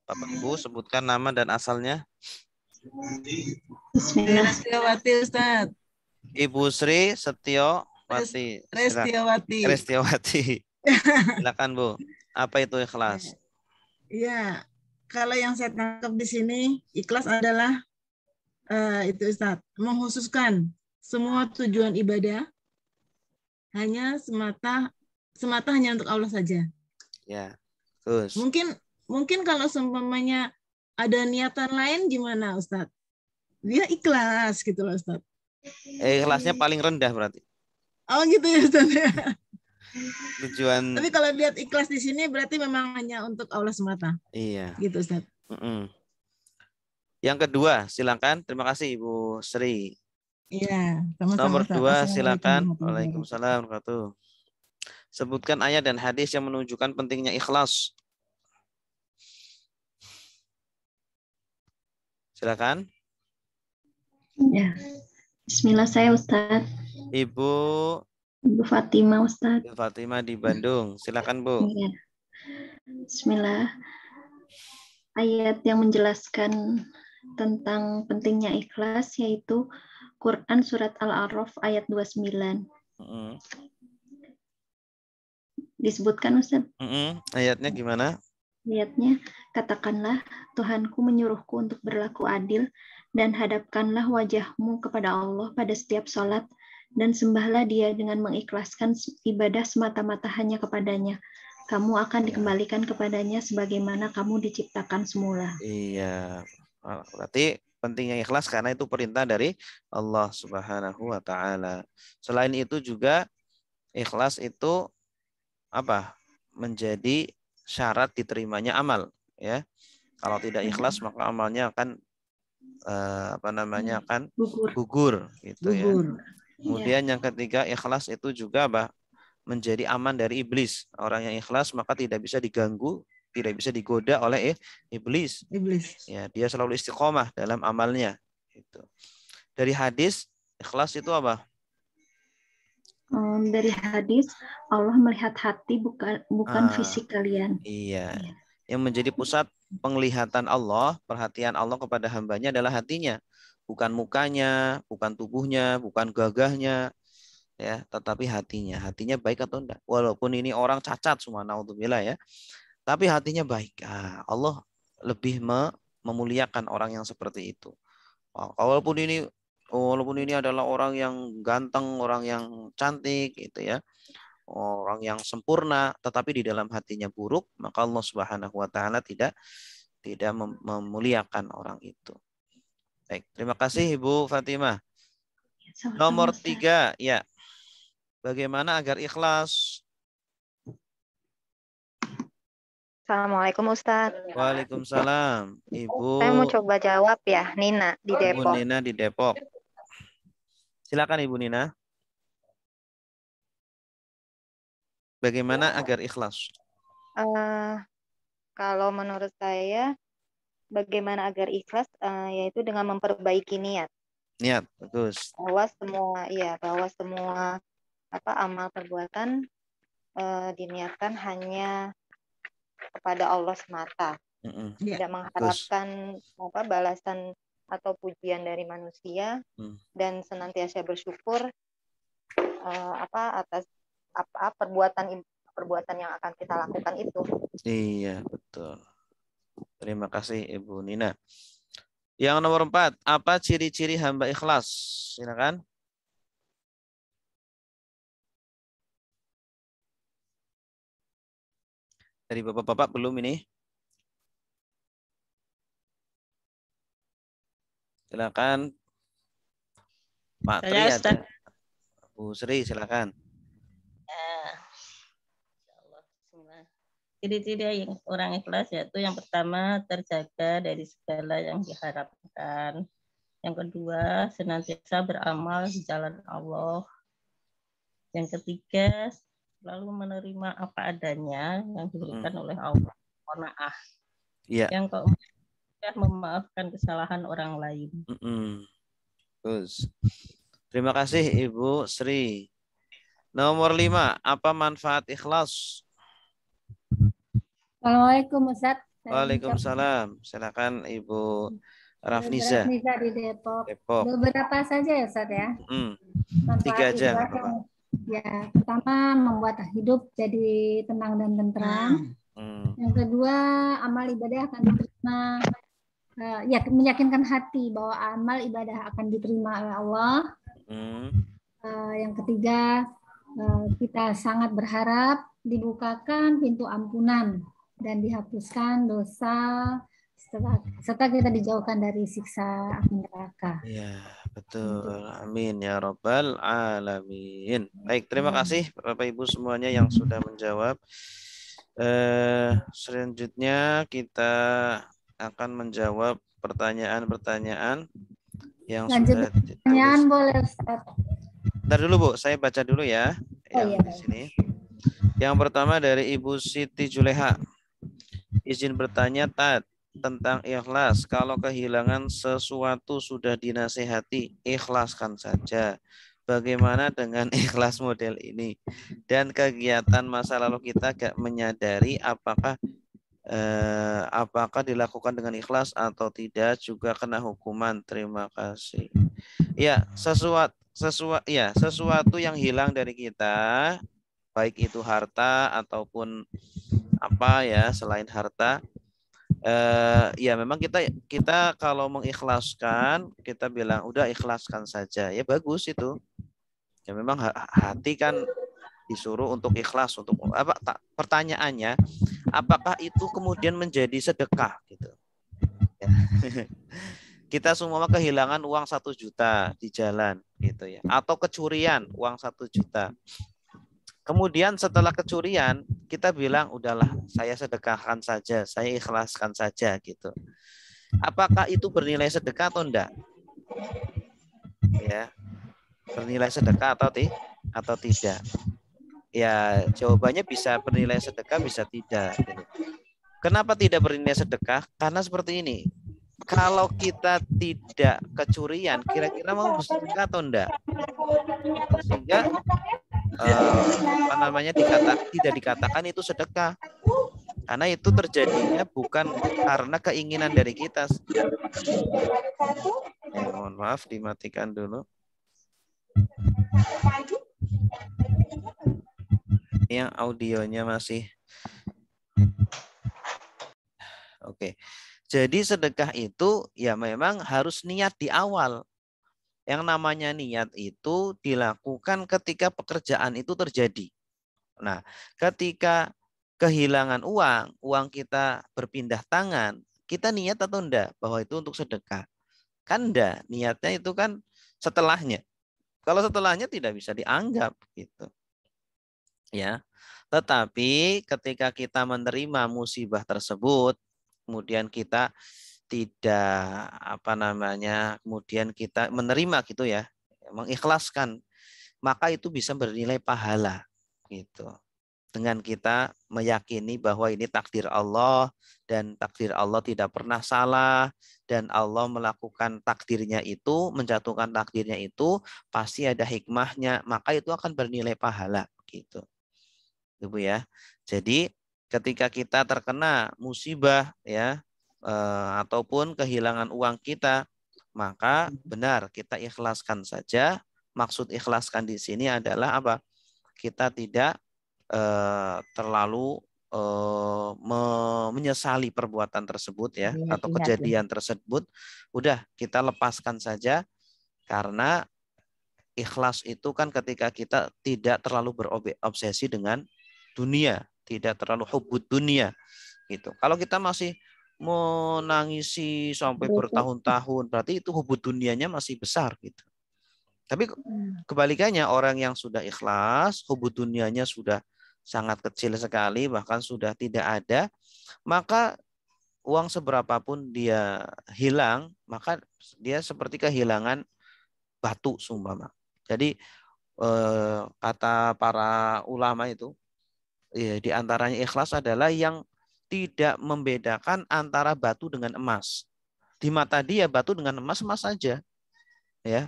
Speaker 1: Bapak Ibu sebutkan nama dan asalnya.
Speaker 2: Bismillah. Restiawati Ustaz.
Speaker 1: Ibu Sri Setiawati. Restiawati. Silakan Bu. Apa itu ikhlas?
Speaker 2: Iya, kalau yang saya tangkap di sini ikhlas adalah itu Ustaz, menghususkan semua tujuan ibadah hanya semata hanya untuk Allah saja.
Speaker 1: Ya, terus.
Speaker 2: Mungkin kalau seumpamanya ada niatan lain gimana Ustaz? Dia ikhlas gitu loh Ustaz.
Speaker 1: Ikhlasnya paling rendah berarti.
Speaker 2: Oh gitu ya Ustaz.
Speaker 1: Tujuan.
Speaker 2: Tapi kalau lihat ikhlas di sini berarti memang hanya untuk Allah semata.
Speaker 1: Iya.
Speaker 2: Gitu Ustaz.
Speaker 1: Yang kedua, silakan. Terima kasih Ibu Sri.
Speaker 2: Iya, sama-sama.
Speaker 1: Nomor 2, silakan. Waalaikumsalam warahmatullahi. Sebutkan ayat dan hadis yang menunjukkan pentingnya ikhlas. Silakan.
Speaker 2: Ya. Bismillah, saya Ustaz.
Speaker 1: Ibu
Speaker 2: Fatimah Ustaz.
Speaker 1: Ibu Fatimah di Bandung. Silakan Bu.
Speaker 2: Ya. Bismillah. Ayat yang menjelaskan tentang pentingnya ikhlas yaitu Quran surat Al-A'raf ayat 29. Disebutkan Ustaz.
Speaker 1: Ayatnya gimana?
Speaker 2: Ayatnya, katakanlah Tuhanku menyuruhku untuk berlaku adil dan hadapkanlah wajahmu kepada Allah pada setiap sholat
Speaker 3: dan sembahlah Dia dengan mengikhlaskan ibadah semata-mata hanya kepadanya. Kamu akan dikembalikan kepadanya sebagaimana kamu diciptakan semula.
Speaker 1: Iya. Berarti pentingnya ikhlas karena itu perintah dari Allah Subhanahu wa taala. Selain itu juga ikhlas itu apa? Menjadi syarat diterimanya amal, ya. Kalau tidak ikhlas maka amalnya akan akan gugur gitu ya.
Speaker 2: Gugur.
Speaker 1: Kemudian yang ketiga, ikhlas itu juga menjadi aman dari iblis. Orang yang ikhlas maka tidak bisa diganggu, tidak bisa digoda oleh iblis. Ya, dia selalu istiqomah dalam amalnya. Gitu. Dari hadis, ikhlas itu apa?
Speaker 3: Dari hadis, Allah melihat hati bukan fisik kalian.
Speaker 1: Iya. Yang menjadi pusat penglihatan Allah, perhatian Allah kepada hambanya adalah hatinya. Bukan mukanya, bukan tubuhnya, bukan gagahnya, ya, tetapi hatinya. Hatinya baik atau enggak? Walaupun ini orang cacat semua, naudzubillah ya. Tapi hatinya baik. Allah lebih memuliakan orang yang seperti itu. Walaupun ini adalah orang yang ganteng, orang yang cantik gitu ya. Orang yang sempurna, tetapi di dalam hatinya buruk, maka Allah Subhanahu wa taala tidak memuliakan orang itu. Baik, terima kasih Ibu Fatimah. Nomor 3, ya. Bagaimana agar ikhlas?
Speaker 4: Assalamualaikum Ustadz.
Speaker 1: Waalaikumsalam. Ibu.
Speaker 4: Saya mau coba jawab ya, Nina di Depok.
Speaker 1: Ibu Nina di Depok. Silakan Ibu Nina. Bagaimana agar ikhlas?
Speaker 4: Kalau menurut saya, bagaimana agar ikhlas, yaitu dengan memperbaiki niat.
Speaker 1: Niat, bagus.
Speaker 4: Bahwa semua amal perbuatan diniatkan hanya kepada Allah semata. Tidak mengharapkan balasan atau pujian dari manusia, dan senantiasa bersyukur atas perbuatan yang akan kita lakukan itu.
Speaker 1: Iya, betul. Terima kasih Ibu Nina. Yang nomor 4, apa ciri-ciri hamba ikhlas? Silakan. Dari bapak-bapak belum ini? Silakan. Pak Tri ada. Bu Sri, silakan.
Speaker 5: Ciri-ciri orang ikhlas yaitu yang pertama, terjaga dari segala yang diharapkan. Yang kedua, senantiasa beramal di jalan Allah. Yang ketiga, selalu menerima apa adanya yang diberikan oleh Allah. Qanaah.
Speaker 1: Iya.
Speaker 5: Yang keempat, memaafkan kesalahan orang lain.
Speaker 1: Terus. Terima kasih Ibu Sri. Nomor 5, apa manfaat ikhlas?
Speaker 6: Assalamualaikum Ustaz.
Speaker 1: Waalaikumsalam. Silakan Ibu Rafniza.
Speaker 6: Rafniza di Depok. Beberapa saja ya Ustaz ya.
Speaker 1: 3 aja.
Speaker 6: Ya, pertama membuat hidup jadi tenang dan tentram. Yang kedua, amal ibadah akan diterima. Meyakinkan hati bahwa amal ibadah akan diterima oleh Allah. Yang ketiga, kita sangat berharap dibukakan pintu ampunan dan dihapuskan dosa serta kita dijauhkan dari siksa api neraka.
Speaker 1: Ya, betul. Amin ya rabbal alamin. Baik, terima kasih Bapak Ibu semuanya yang sudah menjawab. Selanjutnya kita akan menjawab pertanyaan-pertanyaan yang sudah ditulis.
Speaker 6: Pertanyaan boleh Ustaz.
Speaker 1: Bentar dulu Bu, saya baca dulu ya. Di sini. Yang pertama dari Ibu Siti Juleha. Izin bertanya tentang ikhlas. Kalau kehilangan sesuatu sudah dinasehati, ikhlaskan saja. Bagaimana dengan ikhlas model ini? Dan kegiatan masa lalu kita gak menyadari apakah dilakukan dengan ikhlas atau tidak, juga kena hukuman. Terima kasih. Ya, sesuatu yang hilang dari kita, baik itu harta ataupun apa ya selain harta, ya memang kita kalau mengikhlaskan, kita bilang udah ikhlaskan saja, ya bagus itu. Ya memang hati kan disuruh untuk ikhlas, untuk apa? Pertanyaannya, apakah itu kemudian menjadi sedekah gitu? Ya. Kita semua kehilangan uang 1 juta di jalan gitu ya, atau kecurian uang 1 juta. Kemudian setelah kecurian kita bilang udahlah saya sedekahkan saja, saya ikhlaskan saja gitu. Apakah itu bernilai sedekah atau enggak? Ya, bernilai sedekah atau tidak? Ya, jawabannya bisa bernilai sedekah, bisa tidak. Gitu. Kenapa tidak bernilai sedekah? Karena seperti ini. Kalau kita tidak kecurian, kira-kira mau bersedekah atau enggak? Sehingga apa namanya tidak dikatakan itu sedekah. Karena itu terjadinya bukan karena keinginan dari kita. Mohon maaf, dimatikan dulu. Yang audionya masih. Oke. Jadi sedekah itu ya memang harus niat di awal. Yang namanya niat itu dilakukan ketika pekerjaan itu terjadi. Nah, ketika kehilangan uang kita berpindah tangan, kita niat atau enggak bahwa itu untuk sedekah? Kan enggak, niatnya itu kan setelahnya. Kalau setelahnya tidak bisa dianggap gitu. Ya. Tetapi ketika kita menerima musibah tersebut, kemudian kita tidak kemudian kita menerima gitu ya, mengikhlaskan, maka itu bisa bernilai pahala gitu. Dengan kita meyakini bahwa ini takdir Allah dan takdir Allah tidak pernah salah dan Allah melakukan takdirnya itu, menjatuhkan takdirnya itu pasti ada hikmahnya, maka itu akan bernilai pahala gitu. Ibu ya. Jadi ketika kita terkena musibah ya ataupun kehilangan uang kita, maka benar kita ikhlaskan saja. Maksud ikhlaskan di sini adalah apa? Kita tidak terlalu menyesali perbuatan tersebut ya atau kejadian tersebut. Udah kita lepaskan saja karena ikhlas itu kan ketika kita tidak terlalu berobsesi dengan dunia, tidak terlalu hubud dunia gitu. Kalau kita masih menangisi sampai bertahun-tahun, berarti itu hubud dunianya masih besar gitu. Tapi kebalikannya, orang yang sudah ikhlas, hubud dunianya sudah sangat kecil sekali, bahkan sudah tidak ada, maka uang seberapapun dia hilang, maka dia seperti kehilangan batu seumpama. Jadi kata para ulama itu, di antaranya ikhlas adalah yang tidak membedakan antara batu dengan emas. Di mata dia batu dengan emas saja. Ya.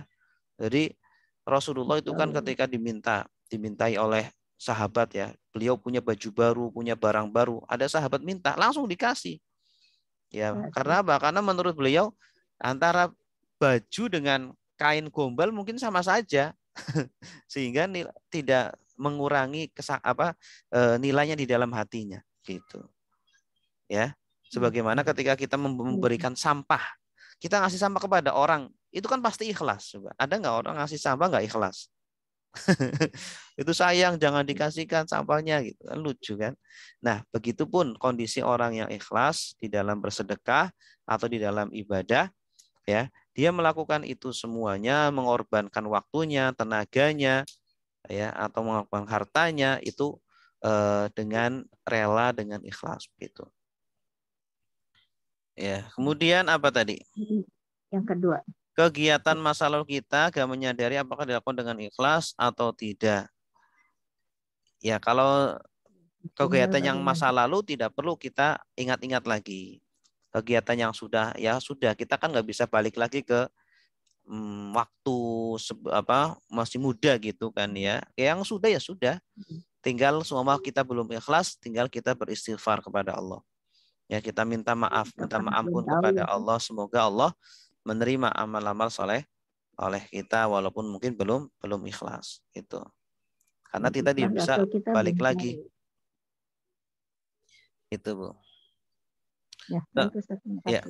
Speaker 1: Jadi Rasulullah itu kan ketika dimintai oleh sahabat ya, beliau punya baju baru, punya barang baru, ada sahabat minta, langsung dikasih. Ya, karena apa? Karena menurut beliau antara baju dengan kain gombal mungkin sama saja. Sehingga tidak mengurangi nilainya di dalam hatinya gitu. Ya, sebagaimana ketika kita memberikan sampah, kita ngasih sampah kepada orang, itu kan pasti ikhlas. Coba. Ada nggak orang ngasih sampah nggak ikhlas? Itu sayang, jangan dikasihkan sampahnya gitu kan, lucu kan. Nah, begitupun kondisi orang yang ikhlas di dalam bersedekah atau di dalam ibadah ya, dia melakukan itu semuanya, mengorbankan waktunya, tenaganya ya, atau mengorbankan hartanya itu dengan rela, dengan ikhlas gitu. Ya, kemudian apa tadi?
Speaker 4: Yang kedua.
Speaker 1: Kegiatan masa lalu kita gak menyadari apakah dilakukan dengan ikhlas atau tidak. Ya, kalau kegiatan yang masa lalu tidak perlu kita ingat-ingat lagi. Kegiatan yang sudah, ya sudah, kita kan nggak bisa balik lagi ke waktu masih muda gitu kan ya. Yang sudah ya sudah. Tinggal semua kita belum ikhlas, tinggal kita beristighfar kepada Allah. Ya, kita minta maaf, minta ampun kepada Allah. Semoga Allah menerima amal-amal soleh oleh kita walaupun mungkin belum ikhlas itu. Karena kita tidak bisa balik lagi. Itu, Bu. Ya.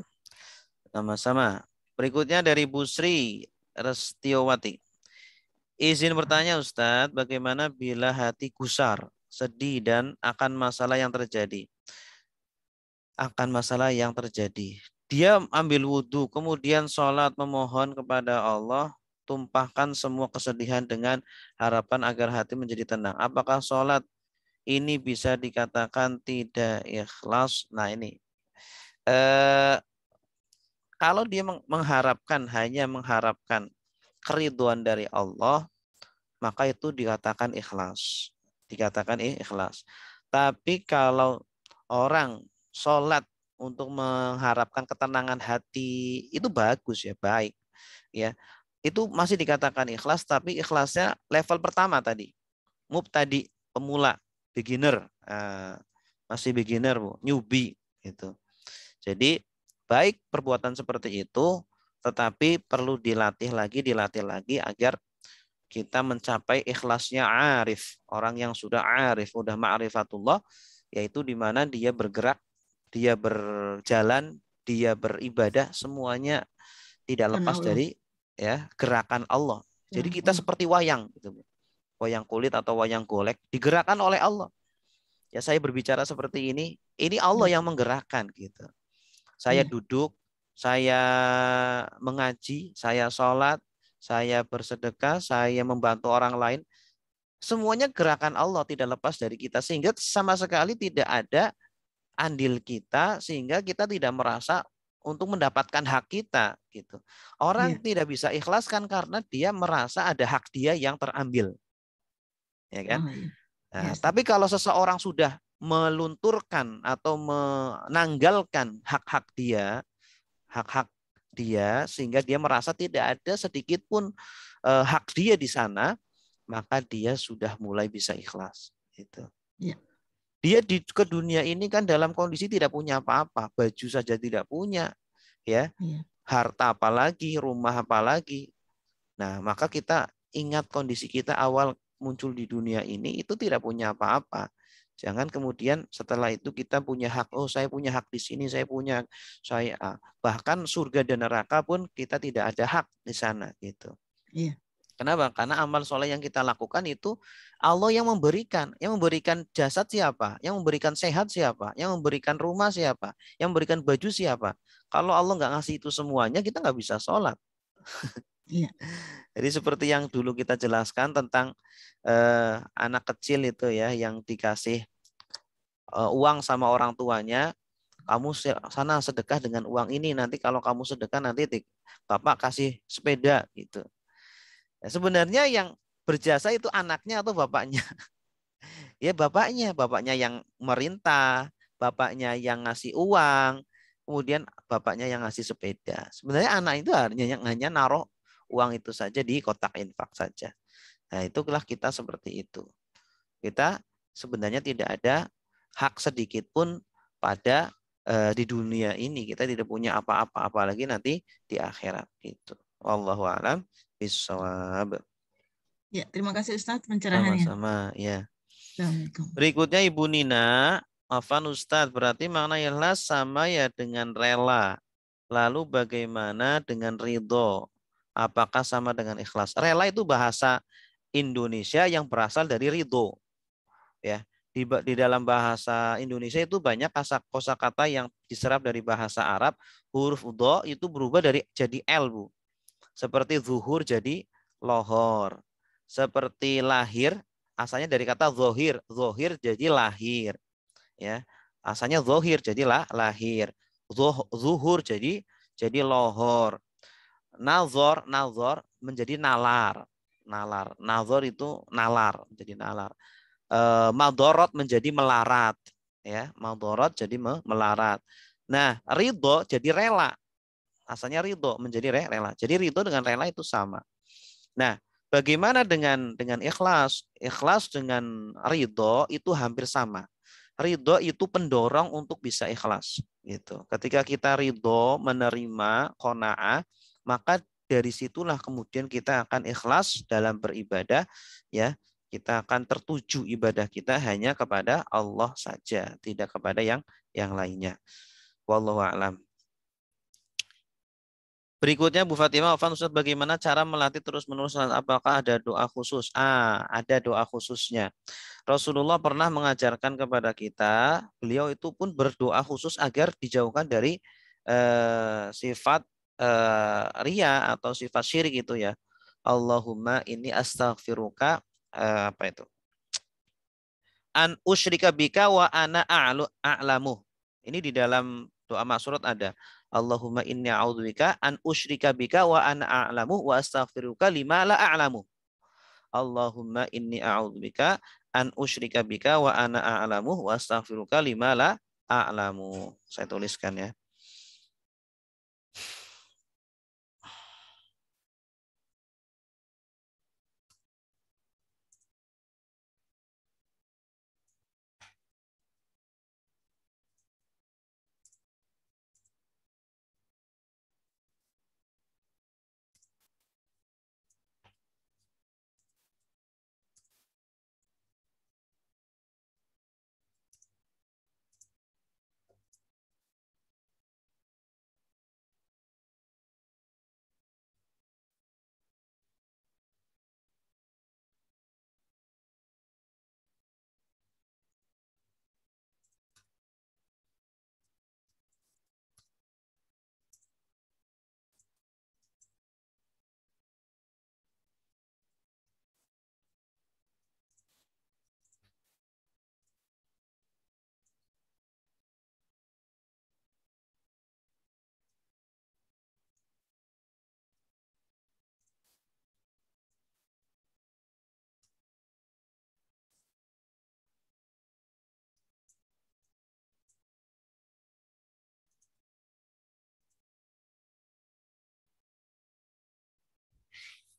Speaker 1: Sama-sama. Berikutnya dari Bu Sri Restiowati. Izin bertanya Ustadz, bagaimana bila hati gusar, sedih dan akan masalah yang terjadi? Akan masalah yang terjadi. Dia ambil wudhu, kemudian sholat memohon kepada Allah, tumpahkan semua kesedihan dengan harapan agar hati menjadi tenang. Apakah sholat ini bisa dikatakan tidak ikhlas? Nah ini, kalau dia mengharapkan, hanya mengharapkan keriduan dari Allah, maka itu dikatakan ikhlas. Dikatakan ikhlas. Tapi kalau orang sholat untuk mengharapkan ketenangan hati, itu bagus ya, baik. Ya, itu masih dikatakan ikhlas, tapi ikhlasnya level pertama tadi. Mubtadi, pemula, beginner. Masih beginner, Bu, newbie. Gitu. Jadi, baik perbuatan seperti itu, tetapi perlu dilatih lagi agar kita mencapai ikhlasnya arif. Orang yang sudah arif, sudah ma'rifatullah, yaitu di mana dia bergerak, dia berjalan, dia beribadah, semuanya tidak lepas dari ya gerakan Allah. Jadi kita seperti wayang, gitu. Wayang kulit atau wayang golek, digerakkan oleh Allah. Ya saya berbicara seperti ini Allah yang menggerakkan, gitu. Saya duduk, saya mengaji, saya sholat, saya bersedekah, saya membantu orang lain. Semuanya gerakan Allah, tidak lepas dari kita. Sehingga sama sekali tidak ada andil kita, sehingga kita tidak merasa untuk mendapatkan hak kita. Gitu. Orang tidak bisa ikhlaskan karena dia merasa ada hak dia yang terambil. Ya kan? Nah, tapi kalau seseorang sudah melunturkan atau menanggalkan hak-hak dia, sehingga dia merasa tidak ada sedikit pun hak dia di sana, maka dia sudah mulai bisa ikhlas. Gitu. Ya. Dia ke dunia ini kan dalam kondisi tidak punya apa-apa, baju saja tidak punya, ya, harta apalagi, rumah apalagi. Nah, maka kita ingat kondisi kita awal muncul di dunia ini itu tidak punya apa-apa. Jangan kemudian setelah itu kita punya hak, oh saya punya hak di sini, saya bahkan surga dan neraka pun kita tidak ada hak di sana, gitu. Iya. Kenapa? Karena amal soleh yang kita lakukan itu Allah yang memberikan. Yang memberikan jasad siapa? Yang memberikan sehat siapa? Yang memberikan rumah siapa? Yang memberikan baju siapa? Kalau Allah nggak ngasih itu semuanya, kita nggak bisa sholat. Iya. Jadi seperti yang dulu kita jelaskan tentang anak kecil itu ya, yang dikasih uang sama orang tuanya, kamu sana sedekah dengan uang ini, nanti kalau kamu sedekah nanti bapak kasih sepeda gitu. Ya, sebenarnya yang berjasa itu anaknya atau bapaknya? Ya bapaknya yang merintah, bapaknya yang ngasih uang, kemudian bapaknya yang ngasih sepeda. Sebenarnya anak itu hanya naruh uang itu saja di kotak infak saja. Nah, itulah kita seperti itu. Kita sebenarnya tidak ada hak sedikit pun pada di dunia ini. Kita tidak punya apa-apa, apalagi nanti di akhirat gitu. Wallahu a'lam bishawab.
Speaker 2: Ya, terima kasih Ustaz pencerahannya.
Speaker 1: Sama-sama, ya.
Speaker 2: Assalamualaikum.
Speaker 1: Berikutnya Ibu Nina, Afan Ustaz, berarti makna ikhlas sama ya dengan rela. Lalu bagaimana dengan ridho? Apakah sama dengan ikhlas? Rela itu bahasa Indonesia yang berasal dari ridho. Ya, di dalam bahasa Indonesia itu banyak kosakata yang diserap dari bahasa Arab. Huruf dho itu berubah jadi L, Bu. Seperti zuhur jadi lohor. Seperti lahir, asalnya dari kata zohir. Zohir jadi lahir. Ya, asalnya zohir jadi lahir. Zuhur jadi lohor. Nazor menjadi nalar. Nazor itu nalar, menjadi nalar. Madorot menjadi melarat, ya, madorot jadi melarat. Nah, ridho jadi rela. Asalnya ridho menjadi rela. Jadi ridho dengan rela itu sama. Nah, bagaimana dengan ikhlas? Ikhlas dengan ridho itu hampir sama. Ridho itu pendorong untuk bisa ikhlas. Gitu. Ketika kita ridho menerima qanaah, maka dari situlah kemudian kita akan ikhlas dalam beribadah, ya. Kita akan tertuju ibadah kita hanya kepada Allah saja, tidak kepada yang lainnya. Wallahu a'lam. Berikutnya Bu Fatimah, Afwan Ustaz, bagaimana cara melatih terus-menerus? Apakah ada doa khusus? Ada doa khususnya. Rasulullah pernah mengajarkan kepada kita, beliau itu pun berdoa khusus agar dijauhkan dari sifat ria atau sifat syirik itu ya. Allahumma inni astaghfiruka apa itu? An usyrika bika wa ana a'lamu. Ini di dalam doa maksurat ada. Allahumma inni a'udzubika an usyrika bika wa ana a'lamu wa astaghfiruka lima la a'lamu. Allahumma inni a'udzubika an usyrika bika wa ana a'lamu wa astaghfiruka lima la a'lamu. Saya tuliskan ya.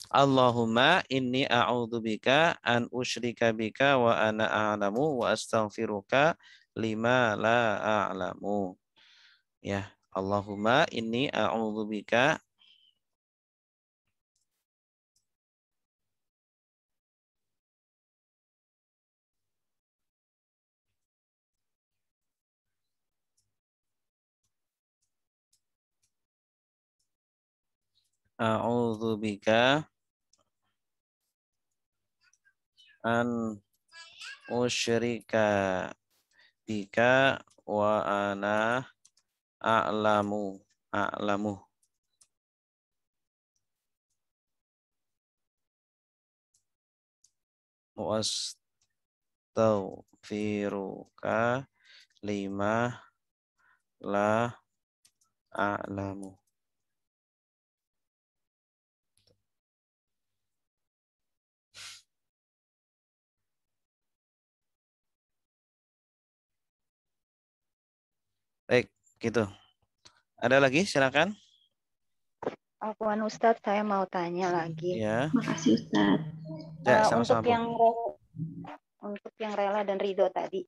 Speaker 1: Allahumma inni a'udzubika an usyrika bika wa ana a'lamu wa astaghfiruka lima la a'lamu. Ya, Allahumma inni a'udzubika a'udzubika an usyrika bika wa ana a'lamu wa astaghfiruka lima la a'lamu. Baik, gitu. Ada lagi? Silakan.
Speaker 4: Afwan Ustadz, saya mau tanya lagi.
Speaker 1: Ya.
Speaker 3: Makasih Ustaz.
Speaker 1: Ya,
Speaker 4: Untuk
Speaker 1: sama-sama,
Speaker 4: yang rela dan ridho tadi,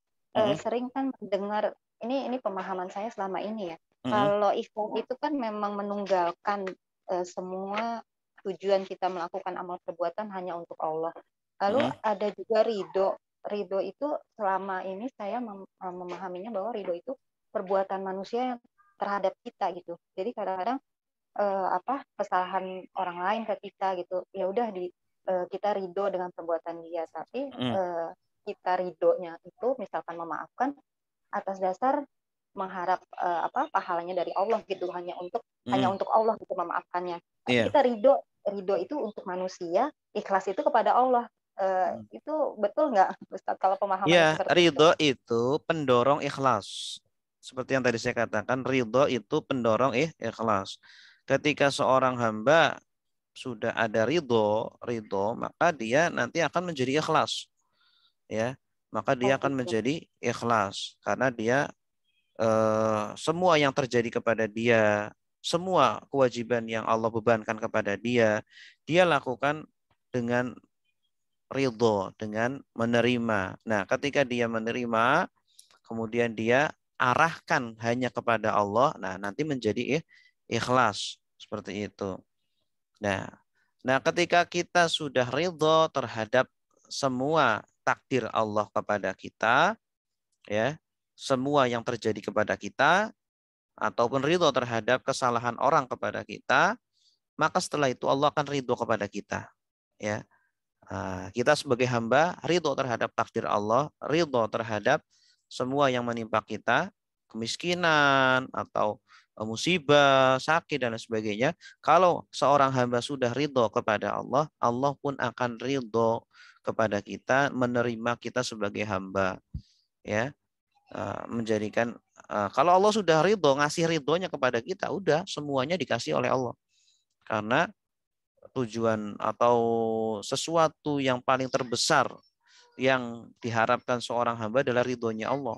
Speaker 4: sering kan mendengar ini pemahaman saya selama ini ya. Kalau ikhlas itu kan memang menunggalkan semua tujuan kita melakukan amal perbuatan hanya untuk Allah. Lalu ada juga ridho. Ridho itu selama ini saya memahaminya bahwa ridho itu perbuatan manusia yang terhadap kita gitu. Jadi kadang-kadang kesalahan orang lain ke kita gitu, ya udah kita ridho dengan perbuatan dia, tapi kita ridhonya itu misalkan memaafkan atas dasar mengharap pahalanya dari Allah gitu, hanya untuk Allah gitu memaafkannya. Kita ridho itu untuk manusia, ikhlas itu kepada Allah. Itu betul nggak Ustaz kalau pemahamannya seperti
Speaker 1: ridho itu pendorong ikhlas. Seperti yang tadi saya katakan, ridho itu pendorong ikhlas. Ketika seorang hamba sudah ada ridho, maka dia nanti akan menjadi ikhlas. Ya, maka dia akan menjadi ikhlas karena dia semua yang terjadi kepada dia, semua kewajiban yang Allah bebankan kepada dia, dia lakukan dengan ridho, dengan menerima. Nah, ketika dia menerima, kemudian dia arahkan hanya kepada Allah, nah nanti menjadi ikhlas seperti itu. Nah, ketika kita sudah ridho terhadap semua takdir Allah kepada kita, ya, semua yang terjadi kepada kita, ataupun ridho terhadap kesalahan orang kepada kita, maka setelah itu Allah akan ridho kepada kita. Ya, kita sebagai hamba ridho terhadap takdir Allah, ridho terhadap semua yang menimpa kita, kemiskinan atau musibah, sakit dan sebagainya. Kalau seorang hamba sudah ridho kepada Allah, Allah pun akan ridho kepada kita, menerima kita sebagai hamba. Ya, menjadikan kalau Allah sudah ridho, ngasih ridhonya kepada kita, udah semuanya dikasih oleh Allah. Karena tujuan atau sesuatu yang paling terbesar yang diharapkan seorang hamba adalah ridhonya Allah.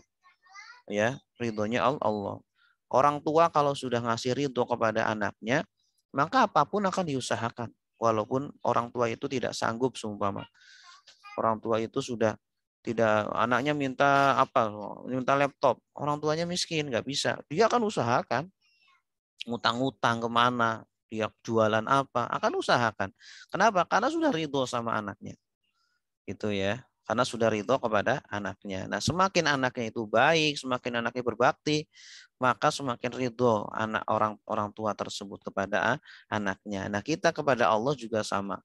Speaker 1: Ya, ridhonya Allah. Orang tua kalau sudah ngasih ridho kepada anaknya, maka apapun akan diusahakan. Walaupun orang tua itu tidak sanggup seumpama. Orang tua itu sudah tidak, anaknya minta apa? Minta laptop. Orang tuanya miskin, nggak bisa. Dia akan usahakan. Ngutang-ngutang kemana? Dia jualan apa, akan usahakan. Kenapa? Karena sudah ridho sama anaknya. Gitu ya. Karena sudah ridho kepada anaknya. Nah, semakin anaknya itu baik, semakin anaknya berbakti, maka semakin ridho anak orang tua tersebut kepada anaknya. Nah, kita kepada Allah juga sama.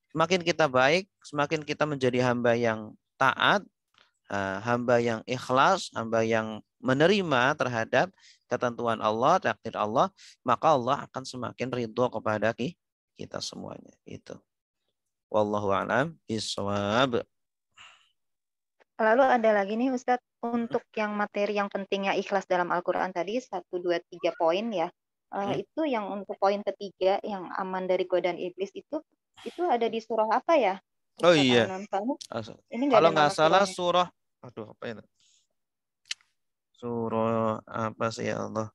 Speaker 1: Semakin kita baik, semakin kita menjadi hamba yang taat, hamba yang ikhlas, hamba yang menerima terhadap ketentuan Allah, takdir Allah, maka Allah akan semakin ridho kepada kita semuanya. Itu. Wallahu a'lam bishawab.
Speaker 4: Lalu ada lagi nih Ustadz, untuk yang materi yang pentingnya ikhlas dalam Al-Quran tadi, 1, 2, 3 poin ya. Itu yang untuk poin ketiga, yang aman dari godaan iblis itu ada di surah apa ya?
Speaker 1: Oh iya.
Speaker 4: Ini
Speaker 1: kalau nggak salah surah, aduh apa itu? Surah apa sih ya Allah?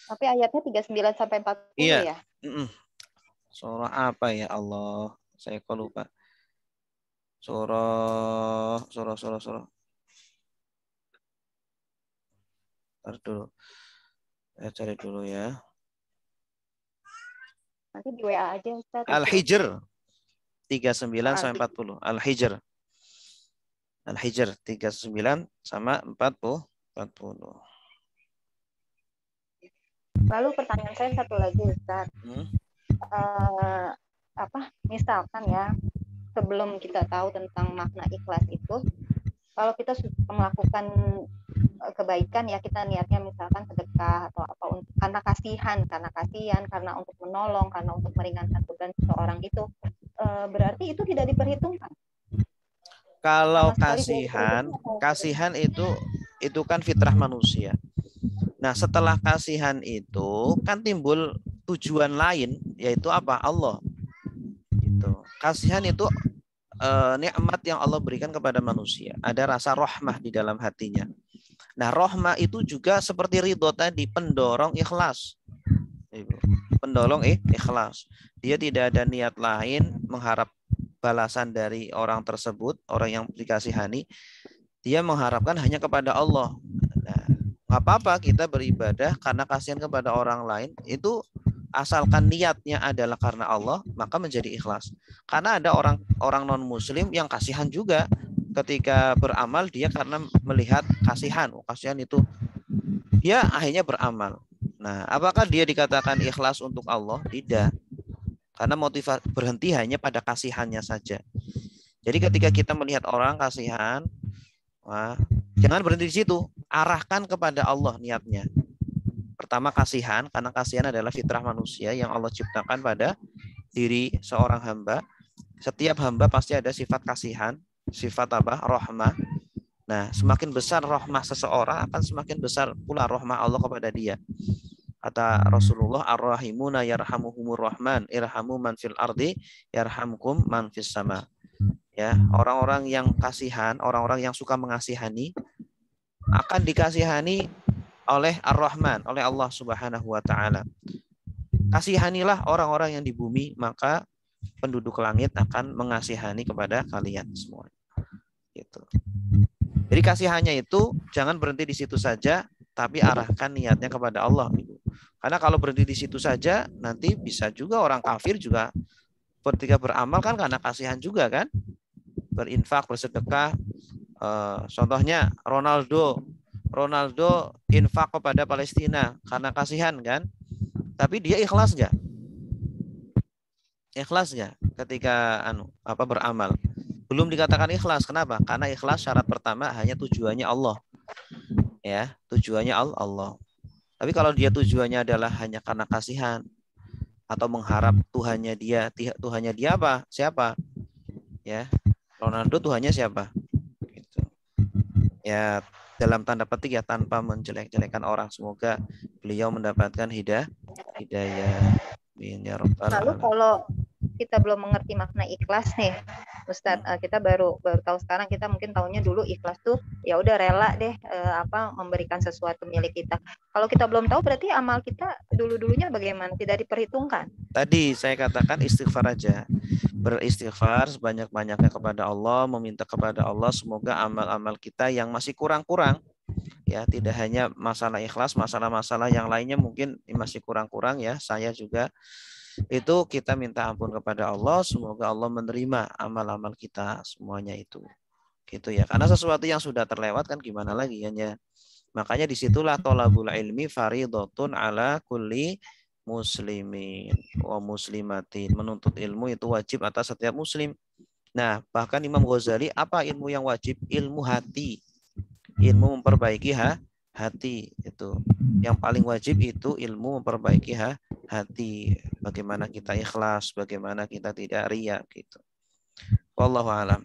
Speaker 4: Tapi ayatnya 39 sampai 40
Speaker 1: iya.
Speaker 4: ya?
Speaker 1: Surah apa ya Allah? Saya kok lupa. Surah. Ntar dulu. Saya cari dulu ya.
Speaker 4: Nanti di WA aja Ustaz.
Speaker 1: Al-Hijr 39 sampai 40. Al-Hijr 39 sama 40.
Speaker 4: Lalu pertanyaan saya satu lagi Ustaz. Misalkan ya, sebelum kita tahu tentang makna ikhlas itu, kalau kita melakukan kebaikan ya, kita niatnya misalkan sedekah atau apa karena kasihan, karena untuk menolong, karena untuk meringankan beban seseorang itu, berarti itu tidak diperhitungkan.
Speaker 1: Kalau kasihan itu kan fitrah manusia. Nah, setelah kasihan itu kan timbul tujuan lain, yaitu apa? Allah. Gitu. Kasihan itu nikmat yang Allah berikan kepada manusia. Ada rasa rahmah di dalam hatinya. Nah, rahmah itu juga seperti ridho tadi, pendorong ikhlas. Pendorong ikhlas. Dia tidak ada niat lain mengharap balasan dari orang tersebut, orang yang dikasihani. Dia mengharapkan hanya kepada Allah. Nah, nggak apa-apa kita beribadah karena kasihan kepada orang lain, itu asalkan niatnya adalah karena Allah, maka menjadi ikhlas. Karena ada orang non muslim yang kasihan juga, ketika beramal dia karena melihat kasihan itu dia akhirnya beramal. Nah, apakah dia dikatakan ikhlas untuk Allah? Tidak. Karena motivasi berhenti hanya pada kasihannya saja. Jadi ketika kita melihat orang kasihan, jangan berhenti di situ, arahkan kepada Allah niatnya. Pertama kasihan, karena kasihan adalah fitrah manusia yang Allah ciptakan pada diri seorang hamba. Setiap hamba pasti ada sifat kasihan, sifat apa? Rahmah. Nah, semakin besar rahmah seseorang, akan semakin besar pula rahmah Allah kepada dia. Kata Rasulullah, ar-rahimuna yarhamuhumur rahman, irhamu man fil ardi yarhamkum man fis sama. Ya, orang-orang yang kasihan, orang-orang yang suka mengasihani akan dikasihani oleh Ar-Rahman, oleh Allah Subhanahu wa taala. Kasihanilah orang-orang yang di bumi, maka penduduk langit akan mengasihani kepada kalian semua. Gitu. Jadi kasihannya itu jangan berhenti di situ saja, tapi arahkan niatnya kepada Allah. Karena kalau berhenti di situ saja, nanti bisa juga orang kafir juga ketika beramal kan karena kasihan juga kan, berinfak, bersedekah. Contohnya Ronaldo Ronaldo infak kepada Palestina karena kasihan kan? Tapi dia ikhlas nggak? Ikhlas nggak ketika beramal? Belum dikatakan ikhlas. Kenapa? Karena ikhlas syarat pertama hanya tujuannya Allah. Ya, tujuannya Allah. Tapi kalau dia tujuannya adalah hanya karena kasihan atau mengharap Tuhannya dia apa? Siapa? Ya, Ronaldo Tuhannya siapa? Gitu. Ya, dalam tanda petik ya, tanpa menjelek-jelekan orang, semoga beliau mendapatkan hidayah.
Speaker 4: Lalu kalau kita belum mengerti makna ikhlas nih, Ustadz, kita baru tahu sekarang. Kita mungkin tahunya dulu ikhlas tuh ya udah rela deh memberikan sesuatu milik kita. Kalau kita belum tahu berarti amal kita dulunya bagaimana? Tidak diperhitungkan.
Speaker 1: Tadi saya katakan istighfar aja. Beristighfar sebanyak-banyaknya kepada Allah, meminta kepada Allah semoga amal-amal kita yang masih kurang-kurang, ya, tidak hanya masalah ikhlas, masalah-masalah yang lainnya mungkin masih kurang-kurang ya, saya juga, itu kita minta ampun kepada Allah, semoga Allah menerima amal-amal kita semuanya itu. Gitu ya. Karena sesuatu yang sudah terlewat kan gimana lagi ya. Makanya disitulah thalabul ilmi fardhatun ala kulli muslimin wa muslimatin. Menuntut ilmu itu wajib atas setiap muslim. Nah, bahkan Imam Ghazali, apa ilmu yang wajib? Ilmu hati. Ilmu memperbaiki hati itu. Yang paling wajib itu ilmu memperbaiki hati. Bagaimana kita ikhlas, bagaimana kita tidak riya gitu. Wallahu a'lam.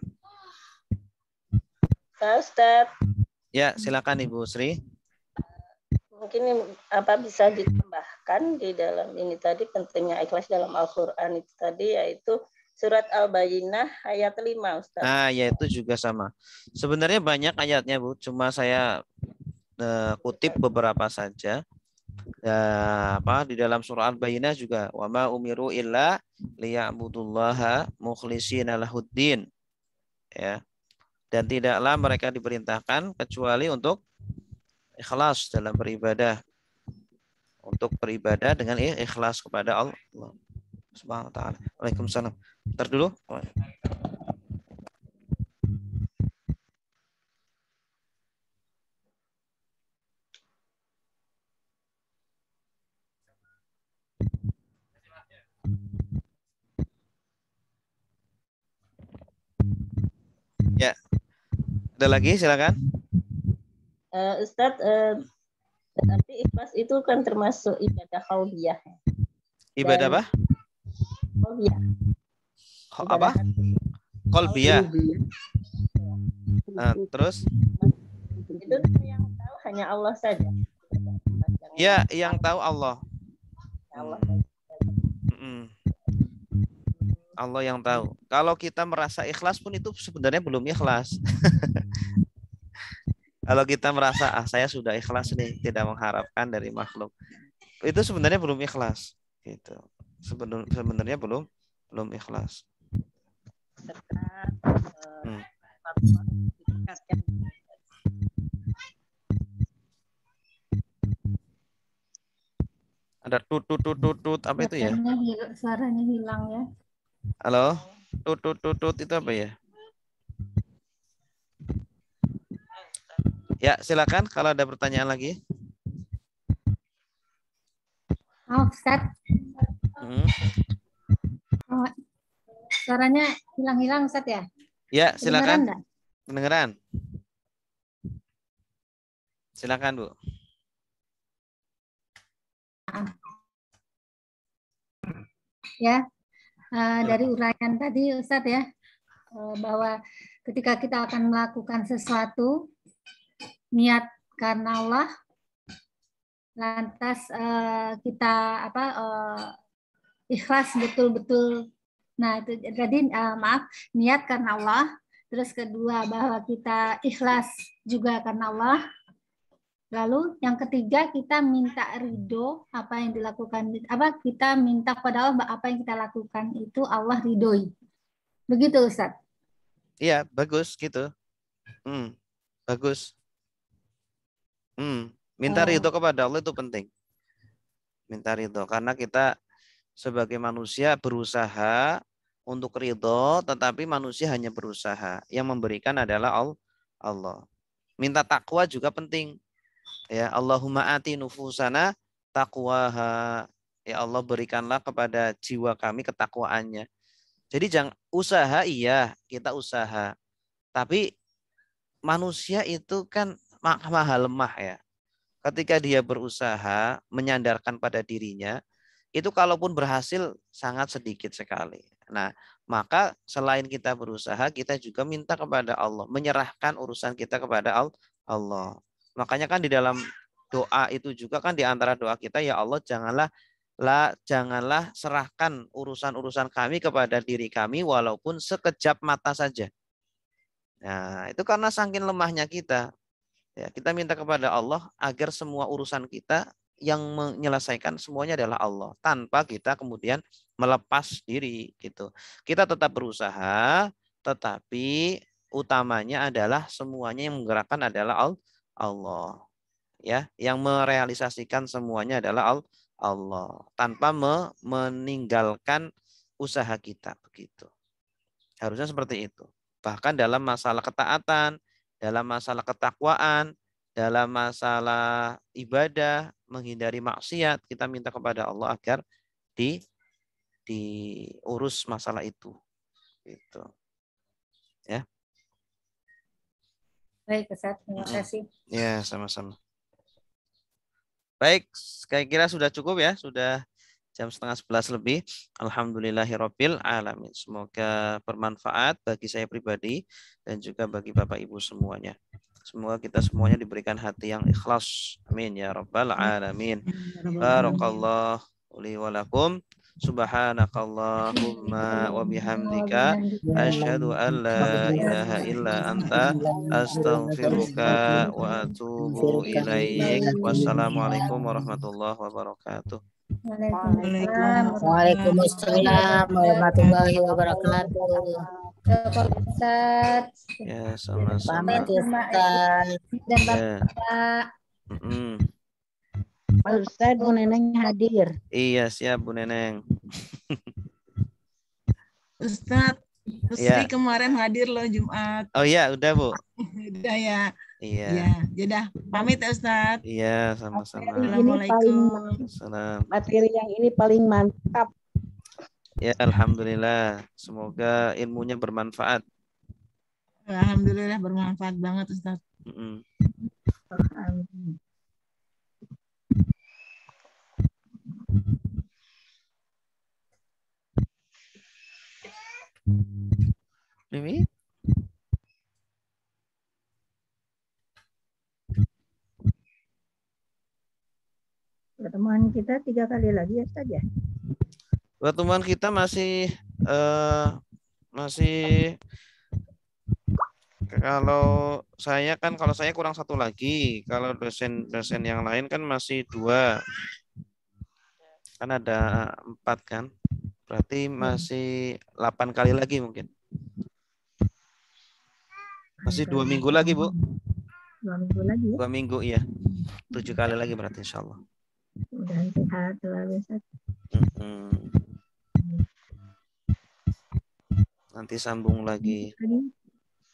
Speaker 5: Ustaz.
Speaker 1: Ya, silakan Ibu Sri.
Speaker 5: Mungkin bisa ditambahkan di dalam ini tadi pentingnya ikhlas dalam Al-Qur'an itu tadi, yaitu surat Al-Bayyinah ayat 5, Ustaz.
Speaker 1: Nah, ya itu juga sama. Sebenarnya banyak ayatnya, Bu. Cuma saya kutip beberapa saja. Di dalam surah Al-Bayyinah juga wa ma umiru illa liya'budullaha mukhlishina lahuddin. Ya. Dan tidaklah mereka diperintahkan kecuali untuk ikhlas dalam beribadah. Untuk beribadah dengan ikhlas kepada Allah Subhanahu wa taala. Waalaikumsalam. Bentar dulu. Ya. Ada lagi, silakan.
Speaker 5: Ustadz, tapi ikhlas itu kan termasuk ibadah qauliyah.
Speaker 1: Ibadah apa?
Speaker 5: Qauliyah.
Speaker 1: Apa? Qalbiyah. Nah, terus?
Speaker 5: Itu yang tahu hanya Allah saja.
Speaker 1: Ya, yang tahu Allah. Allah yang tahu. Kalau kita merasa ikhlas pun itu sebenarnya belum ikhlas. Kalau kita merasa saya sudah ikhlas nih, tidak mengharapkan dari makhluk, itu sebenarnya belum ikhlas. Gitu. Sebenarnya belum ikhlas. Ada tut apa itu ya?
Speaker 6: Suaranya hilang ya.
Speaker 1: Halo, tut itu apa ya? Ya, silakan kalau ada pertanyaan lagi.
Speaker 6: Ustaz. Suaranya hilang-hilang, Ustaz ya?
Speaker 1: Ya, silakan. Kedengeran? Silakan, Bu.
Speaker 6: Ya, dari uraian tadi Ustaz ya, bahwa ketika kita akan melakukan sesuatu niat karena Allah, lantas kita ikhlas betul-betul. Nah itu tadi niat karena Allah, terus kedua bahwa kita ikhlas juga karena Allah. Lalu yang ketiga kita minta ridho apa yang dilakukan, kita minta kepada Allah apa yang kita lakukan itu Allah ridhoi. Begitu Ustaz?
Speaker 1: Iya, bagus gitu. Bagus. Minta ridho kepada Allah itu penting. Minta ridho karena kita sebagai manusia berusaha untuk ridho, tetapi manusia hanya berusaha. Yang memberikan adalah Allah. Minta takwa juga penting. Ya, Allahumma ati nufusana taqwaha. Ya Allah, berikanlah kepada jiwa kami ketakwaannya. Jadi jangan usaha, iya kita usaha. Tapi manusia itu kan maha lemah ya. Ketika dia berusaha menyandarkan pada dirinya, itu kalaupun berhasil sangat sedikit sekali. Nah, maka selain kita berusaha, kita juga minta kepada Allah, menyerahkan urusan kita kepada Allah. Makanya kan di dalam doa itu juga kan di antara doa kita, ya Allah janganlah serahkan urusan-urusan kami kepada diri kami walaupun sekejap mata saja. Nah, itu karena saking lemahnya kita. Ya, kita minta kepada Allah agar semua urusan kita yang menyelesaikan semuanya adalah Allah, tanpa kita kemudian melepas diri gitu. Kita tetap berusaha, tetapi utamanya adalah semuanya yang menggerakkan adalah Allah. Ya, yang merealisasikan semuanya adalah Allah, tanpa meninggalkan usaha kita begitu. Harusnya seperti itu. Bahkan dalam masalah ketaatan, dalam masalah ketakwaan, dalam masalah ibadah, menghindari maksiat, kita minta kepada Allah agar diurus masalah itu. Gitu. Ya.
Speaker 6: Baik, Ustaz. Terima kasih.
Speaker 1: Ya, sama-sama. Baik, saya kira sudah cukup ya, sudah jam 10:30 lebih. Alhamdulillahirabbil alamin. Semoga bermanfaat bagi saya pribadi dan juga bagi Bapak Ibu semuanya. Semoga kita semuanya diberikan hati yang ikhlas. Amin ya rabbal alamin. Barakallahu li wa lakum. Subhanakallahumma wa bihamdika asyhadu an la ilaha illa anta astaghfiruka wa atubu ilaik. Wassalamualaikum warahmatullahi wabarakatuh.
Speaker 6: Waalaikumsalam warahmatullahi wabarakatuh.
Speaker 1: Ya, sama-sama.
Speaker 6: Dan Bapak.
Speaker 7: Pak Ustadz, Bu Neneng hadir.
Speaker 1: Iya, siap Bu Neneng.
Speaker 2: Ustadz, Sri kemarin hadir loh Jumat.
Speaker 1: Oh iya, udah Bu.
Speaker 2: Udah ya.
Speaker 1: Iya.
Speaker 2: Ya, yaudah. Pamit ya Ustadz.
Speaker 1: Iya, sama-sama.
Speaker 2: Assalamualaikum.
Speaker 7: Materi yang ini paling mantap.
Speaker 1: Ya, alhamdulillah. Semoga ilmunya bermanfaat.
Speaker 2: Alhamdulillah bermanfaat banget Ustadz.
Speaker 1: Mimi?
Speaker 7: Pertemuan kita 3 kali lagi ya saja.
Speaker 1: Pertemuan kita masih kalau saya kurang 1 lagi. Kalau dosen yang lain kan masih 2. Kan ada 4 kan. Berarti masih 8 kali lagi mungkin. Masih 2 minggu lagi, Bu.
Speaker 7: 2 minggu lagi.
Speaker 1: 2 minggu, iya. 7 kali lagi berarti insya Allah.
Speaker 7: Mudah sehat selalu.
Speaker 1: Nanti sambung lagi.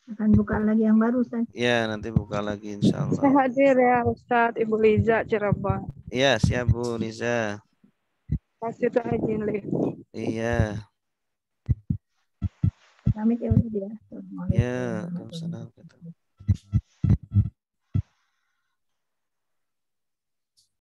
Speaker 7: Akan buka lagi yang baru, Ustaz.
Speaker 1: Iya, nanti buka lagi insya Allah.
Speaker 8: Saya hadir ya Ustadz, Ibu Liza Cirebon.
Speaker 1: Iya, siap Bu Liza.
Speaker 8: Kasih tuh izin live.
Speaker 1: Iya.
Speaker 7: Pamit ya udah ya.
Speaker 1: Ya, Waalaikumsalam.